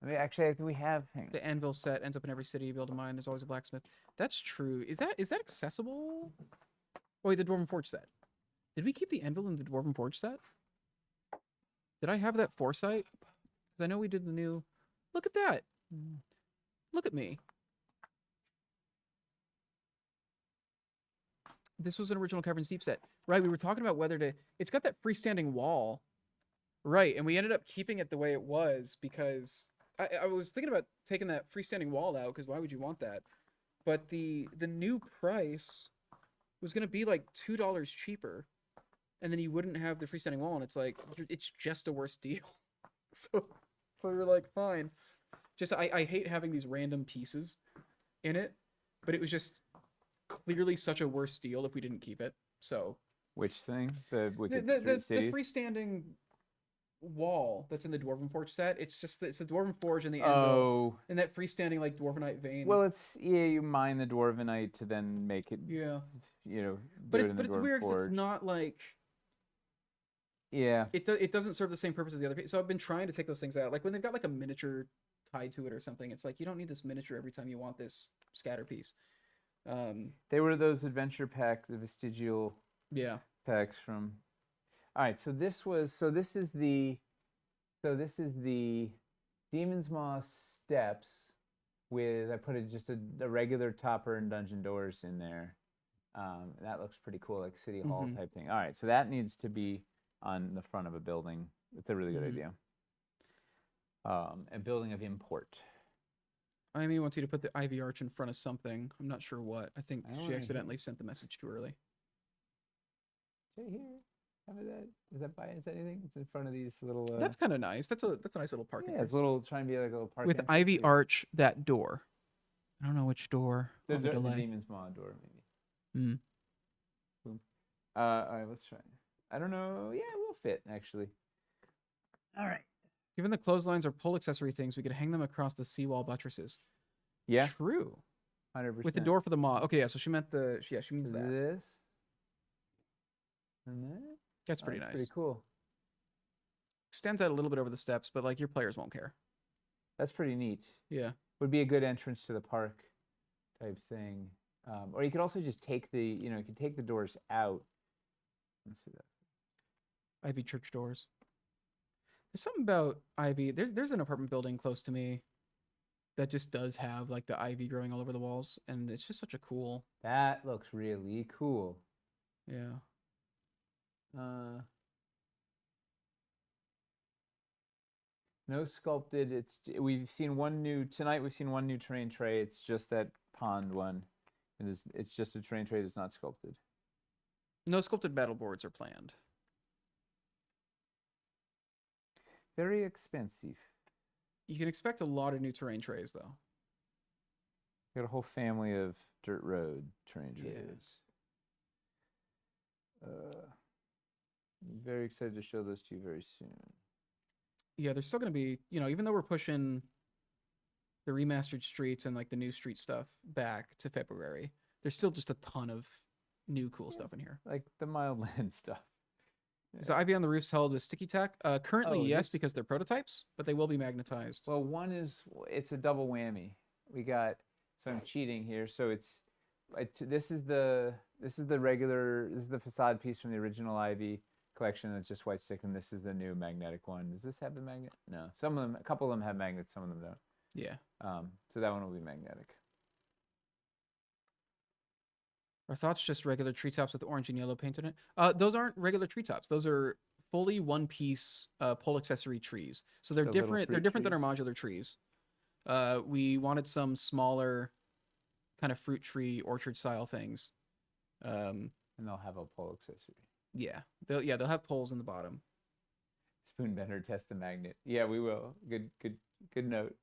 I mean, actually, I think we have. The Anvil set ends up in every city you build a mine. There's always a blacksmith. That's true. Is that accessible? Oh, wait, the Dwarven Forge set. Did we keep the Anvil in the Dwarven Forge set? Did I have that foresight? Because I know we did the new... Look at that. Look at me. This was an original Caverns Deep set. Right, we were talking about whether to... It's got that freestanding wall. Right, and we ended up keeping it the way it was because... I was thinking about taking that freestanding wall out because why would you want that? But the new price was going to be like $2 cheaper, and then you wouldn't have the freestanding wall, and it's like it's just a worse deal. So we were like, fine. Just I hate having these random pieces in it, but it was just clearly such a worse deal if we didn't keep it. So Which thing? The the freestanding wall that's in the Dwarven Forge set. It's the Dwarven Forge and the Anvil and that freestanding like Dwarvenite vein. Well, you mine the Dwarvenite to then make it. Yeah. But it's weird because it's not like. Yeah. It doesn't serve the same purpose as the other piece. So I've been trying to take those things out. Like when they've got like a miniature tied to it or something, it's like you don't need this miniature every time you want this scatter piece. They were those adventure packs, the vestigial. Yeah. Packs from. All right, so this is the Demon's Maw steps with I put just a regular topper and dungeon doors in there. That looks pretty cool, like city hall type thing. All right, so that needs to be on the front of a building. It's a really good idea. A building of import. I mean, wants you to put the ivy arch in front of something. I'm not sure what. I think she accidentally sent the message too early. Right here. Is that by anything? It's in front of these little. That's kind of nice. That's a nice little parking. Yeah, it's trying to be like a little park. With ivy arch, that door. I don't know which door. The Demon's Maw door, maybe. Boom. All right, let's try. I don't know. Yeah, it will fit actually. All right. Given the clotheslines are pole accessory things, we could hang them across the seawall buttresses. Yeah. True. 100%. With the door for the maw. Okay, yeah. So she meant she means that. This. And that. That's pretty nice. Pretty cool. Stands out a little bit over the steps, but like your players won't care. That's pretty neat. Yeah. Would be a good entrance to the park type thing. Or you could also just take you could take the doors out. Let's see that. Ivy church doors. There's something about ivy. There's an apartment building close to me that just does have like the ivy growing all over the walls, and it's just such a cool. That looks really cool. Yeah. No sculpted. We've seen one new terrain tray. It's just that pond one. It's just a terrain tray that's not sculpted. No sculpted battle boards are planned. Very expensive. You can expect a lot of new terrain trays though. Got a whole family of dirt road terrain trays. I'm very excited to show those to you very soon. Yeah, there's still going to be, even though we're pushing the remastered streets and like the new street stuff back to February, there's still just a ton of new cool stuff in here. Like the Mildland stuff. Is the ivy on the roofs held with sticky tack? Currently, yes, because they're prototypes, but they will be magnetized. Well, it's a double whammy. So I'm cheating here. So this is the facade piece from the original ivy collection that's just white stick, and this is the new magnetic one. Does this have the magnet? No. A couple of them have magnets, some of them don't. Yeah. So that one will be magnetic. Our thoughts just regular treetops with orange and yellow paint in it. Those aren't regular treetops. Those are fully one-piece pole accessory trees. So they're different. They're different than our modular trees. We wanted some smaller kind of fruit tree orchard style things. Um, And they'll have a pole accessory. yeah, they'll have poles in the bottom. Spoon bender, test the magnet. Yeah, we will. Good note.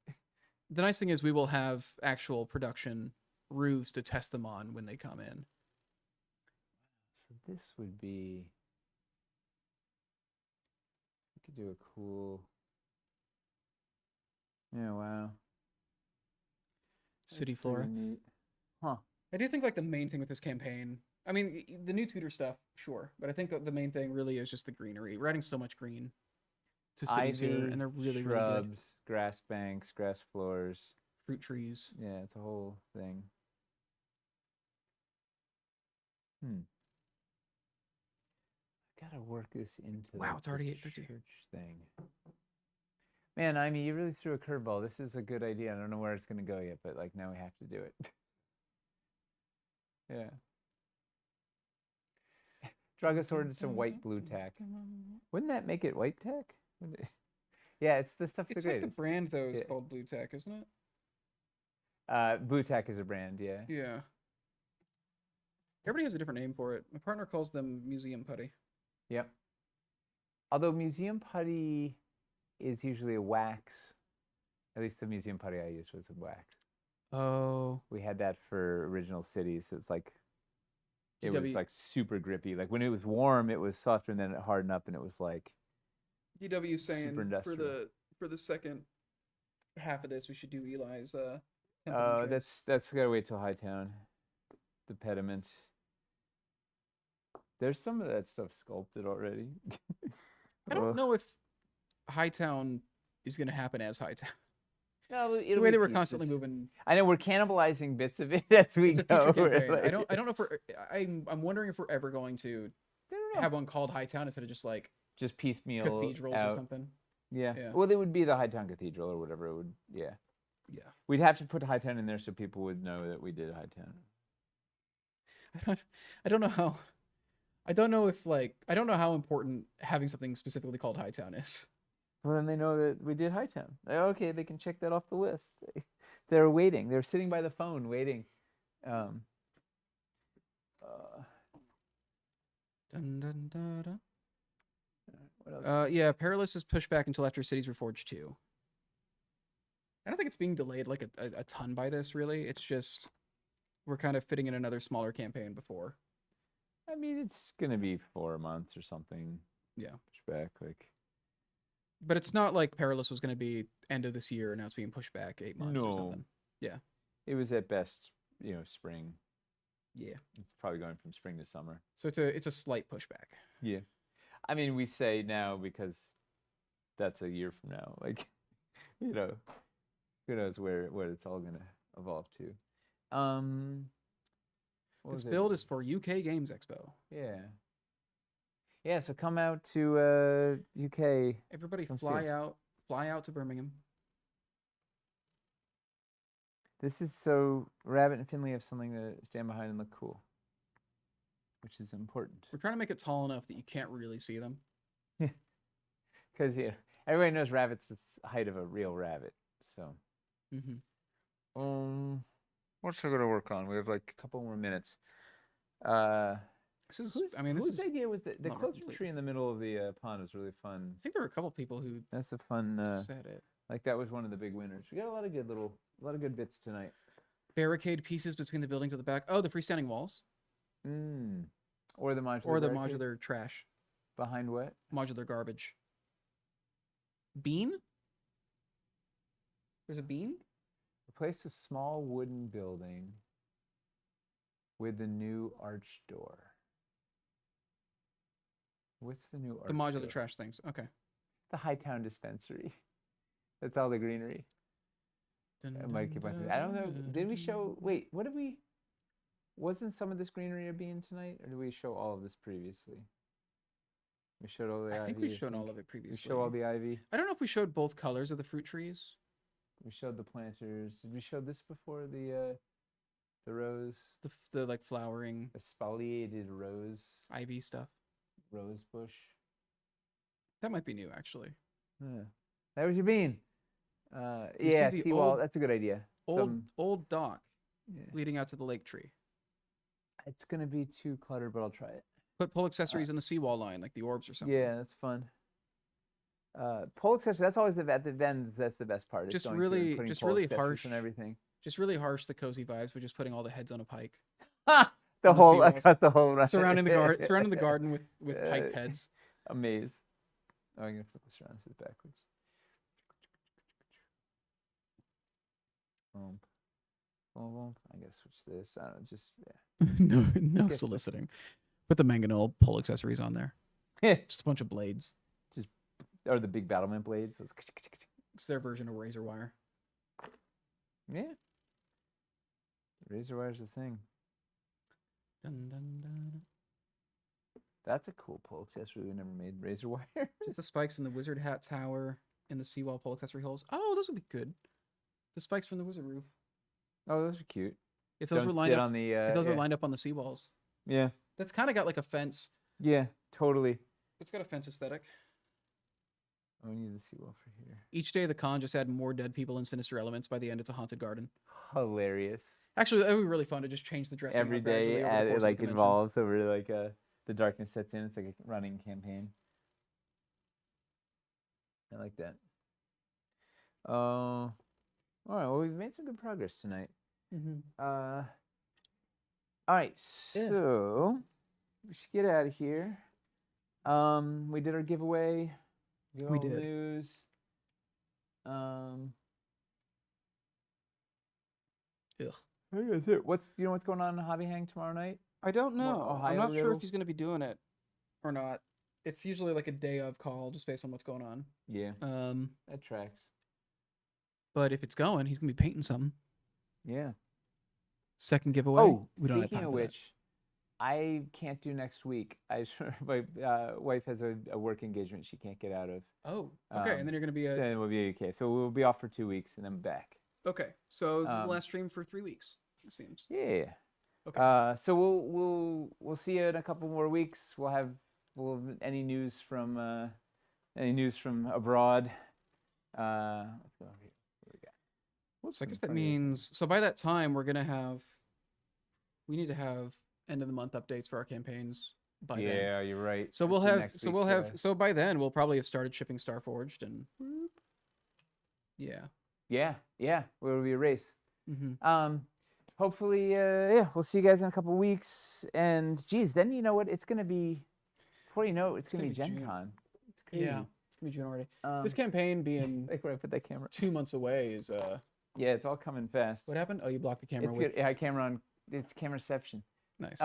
The nice thing is we will have actual production roofs to test them on when they come in. So this would be. We could do a cool. Yeah, wow. City That's pretty flora. neat. Huh. I do think like the main thing with this campaign, I mean, the new tutor stuff, sure, but I think the main thing really is just the greenery. We're adding so much green to cities here, Ivy, and they're really, really shrubs, good. grass banks, grass floors. Fruit trees. Yeah, it's a whole thing. Hmm. Gotta work this into Wow, it's already the 8:50. church thing. Man, I mean, you really threw a curveball. This is a good idea. I don't know where it's gonna go yet, but like now we have to do it. Yeah. Drug us ordered some white blue tack. Wouldn't that make it white tack? Yeah, it's the stuff's It's the like the greatest. brand though is Yeah. called Blue Tech, isn't it? Blue tack is a brand, yeah. Yeah. Everybody has a different name for it. My partner calls them museum putty. Yep. Although museum putty is usually a wax. At least the museum putty I used was a wax. Oh. We had that for original cities. It's like it was GW like super grippy. Like when it was warm, it was softer, and then it hardened up, and it was like DW saying super industrial. for the second half of this we should do Eli's Temple Oh, entrance. that's gotta wait till Hightown. The pediment. There's some of that stuff sculpted already. I don't know if Hightown is gonna happen as Hightown. No, The way they were constantly moving. I know we're cannibalizing bits of it as we It's a go. future campaign. Like, I don't know if we're. I'm wondering if we're ever going to have one called Hightown instead of just like just piecemeal cathedrals out. or something. Yeah. Yeah. Well, it would be the Hightown Cathedral or whatever it would. Yeah. Yeah. We'd have to put Hightown in there so people would know that we did Hightown. I don't know how. I don't know if like I don't know how important having something specifically called Hightown is. Well, then they know that we did Hightown. Okay, they can check that off the list. They're waiting. They're sitting by the phone waiting. Dun, dun, dun, dun. What else? Yeah, Perilous is pushed back until after Cities Reforged 2. I don't think it's being delayed like a ton by this, really. It's just we're kind of fitting in another smaller campaign before. I mean, it's gonna be 4 months or something. Yeah. Push back like. But it's not like Perilous was going to be end of this year and now it's being pushed back 8 months or something. Yeah. It was at best, spring. Yeah. It's probably going from spring to summer. So it's a slight pushback. Yeah. I mean, we say now because that's a year from now. Like, who knows where it's all gonna evolve to. This build is for UK Games Expo. Yeah. Yeah, so come out to UK. Everybody fly out to Birmingham. This is so Rabbit and Finley have something to stand behind and look cool, which is important. We're trying to make it tall enough that you can't really see them. Because everybody knows rabbit's the height of a real rabbit. So, what's I gonna work on? We have like a couple more minutes. This is. Whose idea was the clothing tree in the middle of the pond was really fun. I think there were a couple people who. That's a fun. Said it. Like that was one of the big winners. We got a lot of good bits tonight. Barricade pieces between the buildings at the back. Oh, the freestanding walls. Or the modular. Or the modular trash. Behind what? Modular garbage. Beam? There's a beam? Replace a small wooden building with the new arch door. What's the new arch The modular door? trash things. Okay. The Hightown dispensary. That's all the greenery. Mike keep on saying, I don't know. Did we show? Wait, what did we? Wasn't some of this greenery a bean tonight, or did we show all of this previously? We showed all the ivy. I think we showed all of it previously. We show all the ivy. I don't know if we showed both colors of the fruit trees. We showed the planters. Did we show this before the rose? The like flowering. Espaliated rose. Ivy stuff. Rose bush. That might be new, actually. Yeah. That was your bean. You Yeah, see the seawall. That's a good idea. old dock Yeah. leading out to the lake tree. It's gonna be too cluttered, but I'll try it. Put pole accessories in the seawall line, like the orbs or something. Yeah, that's fun. Pole accessories. That's always at the vends. That's the best part. Is Just going through and really, putting just pole really accessories harsh. and everything. Just really harsh. The cozy vibes with just putting all the heads on a pike. The On the whole seawalls. across the whole right. Surrounding the garden with piked heads. A maze. Oh, I'm gonna flip this around. This is backwards. Boom. Boom, boom. I gotta switch this. I don't know, just no soliciting. Put the mangonel pole accessories on there. yeah. Just a bunch of blades. Or the big battlement blades. Those... It's their version of razor wire. Yeah. Razor wire's the thing. Dun, dun, dun. That's a cool pole accessory we never made. Razor wire. Just the spikes from the wizard hat tower in the seawall pole accessory holes. Oh, those would be good. The spikes from the wizard roof. Oh, those are cute. If those Don't were lined sit up, on the, if those yeah. were lined up on the seawalls. Yeah. That's kind of got like a fence. Yeah, totally. It's got a fence aesthetic. Oh, we need the seawall for here. Each day of the con just add more dead people and sinister elements. By the end, it's a haunted garden. Hilarious. Actually, that would be really fun to just change the dressing Every up gradually day, over the it course of like the convention. involves over like the darkness sets in. It's like a running campaign. I like that. All right. Well, we've made some good progress tonight. Mm-hmm. All right. So we should get out of here. We did our giveaway. We did. News. Ugh. I think that's it. Do you know what's going on in Hobby Hang tomorrow night? I don't More know. I'm Ohio not sure if riddles? he's going to be doing it or not. It's usually like a day of call just based on what's going on. Yeah, that tracks. But if it's going, he's going to be painting something. Yeah. Second giveaway. Oh, we don't have speaking time of for that. which, I can't do next week. My wife has a work engagement she can't get out of. Oh, okay. And then you're going to be Then we'll be okay. So we'll be off for 2 weeks and then back. Okay. So this is the last stream for 3 weeks, it seems. Yeah. Okay. So we'll see you in a couple more weeks. We'll have any news from abroad. Let's go over here. What we got? Whoops, So I guess I'm that trying to- means, so by that time, we need to have end of the month updates for our campaigns by then. Yeah, you're right. So so by then we'll probably have started shipping Starforged and yeah. Yeah. It'll be a race. Mm-hmm. Hopefully, we'll see you guys in a couple weeks. And geez, then you know what? It's gonna be. Before you know it, it's gonna be Gen June. Con. It's crazy. Yeah, it's gonna be June already. Um, This campaign being like when I put that camera. 2 months away is Yeah, it's all coming fast. what happened? Oh, you blocked the camera It's with good. Yeah, camera on. It's cameraception. nice.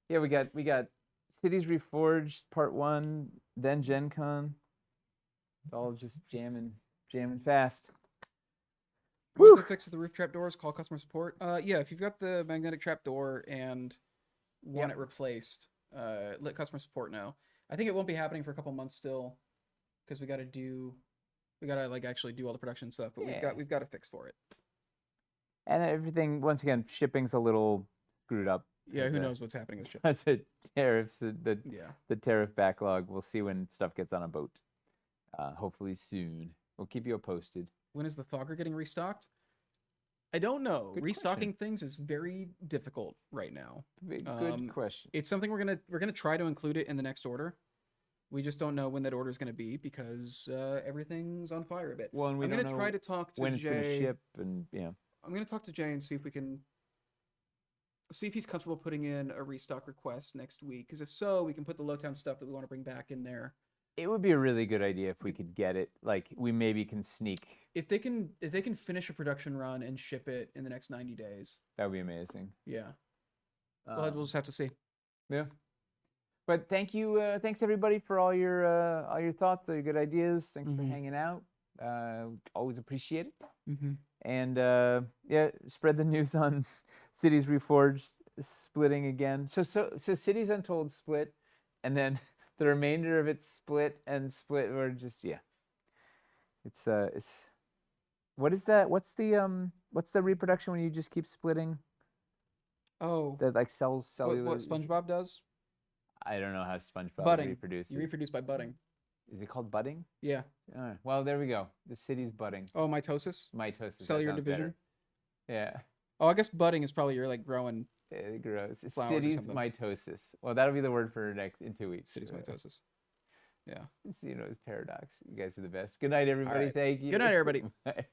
Yeah, we got Cities Reforged Part 1, then Gen Con. It's all just jamming fast. What was Woo! the fix of the roof trap doors? Call customer support. Yeah, if you've got the magnetic trap door and want it replaced, let customer support know. I think it won't be happening for a couple months still, because we gotta like actually do all the production stuff. But we've got a fix for it. And everything, once again, shipping's a little screwed up. Yeah, who As a- knows what's happening with shipping? As a tariffs, Yeah. the tariff backlog. We'll see when stuff gets on a boat. Hopefully soon. We'll keep you posted. When is the fogger getting restocked? I don't know. Good Restocking things is very difficult right now. Good question. It's something we're gonna try to include it in the next order. We just don't know when that order is gonna be because everything's on fire a bit. Well, and we I'm don't gonna know try to talk to when it's gonna Jay. ship, and yeah. I'm gonna talk to Jay and see if we can see if he's comfortable putting in a restock request next week. Because if so, we can put the Lowtown stuff that we want to bring back in there. It would be a really good idea if we could get it. Like we maybe can sneak. If they can finish a production run and ship it in the next 90 days. That would be amazing. Yeah. We'll just have to see. Yeah. But thank you, thanks everybody for all your thoughts, all your good ideas. Thanks for hanging out. Always appreciate it. Mm-hmm. And yeah, spread the news on Cities Reforged splitting again. So Cities Untold split, and then the remainder of it split, or just It's what is that? What's the reproduction when you just keep splitting? Oh. That like cellular. What SpongeBob does? I don't know how SpongeBob Budding. reproduces. You reproduce by budding. Is it called budding? Yeah. Well, there we go. The city's budding. Oh, mitosis. Mitosis. that Cellular sounds division. better. Yeah. Oh, I guess budding is probably you're like growing Gross. It's flowers or city's something. mitosis. Well, that'll be the word for in 2 weeks. city's mitosis. Yeah. It's, it's paradox. You guys are the best. Good night, everybody. right. Thank you. Good night, everybody. Bye.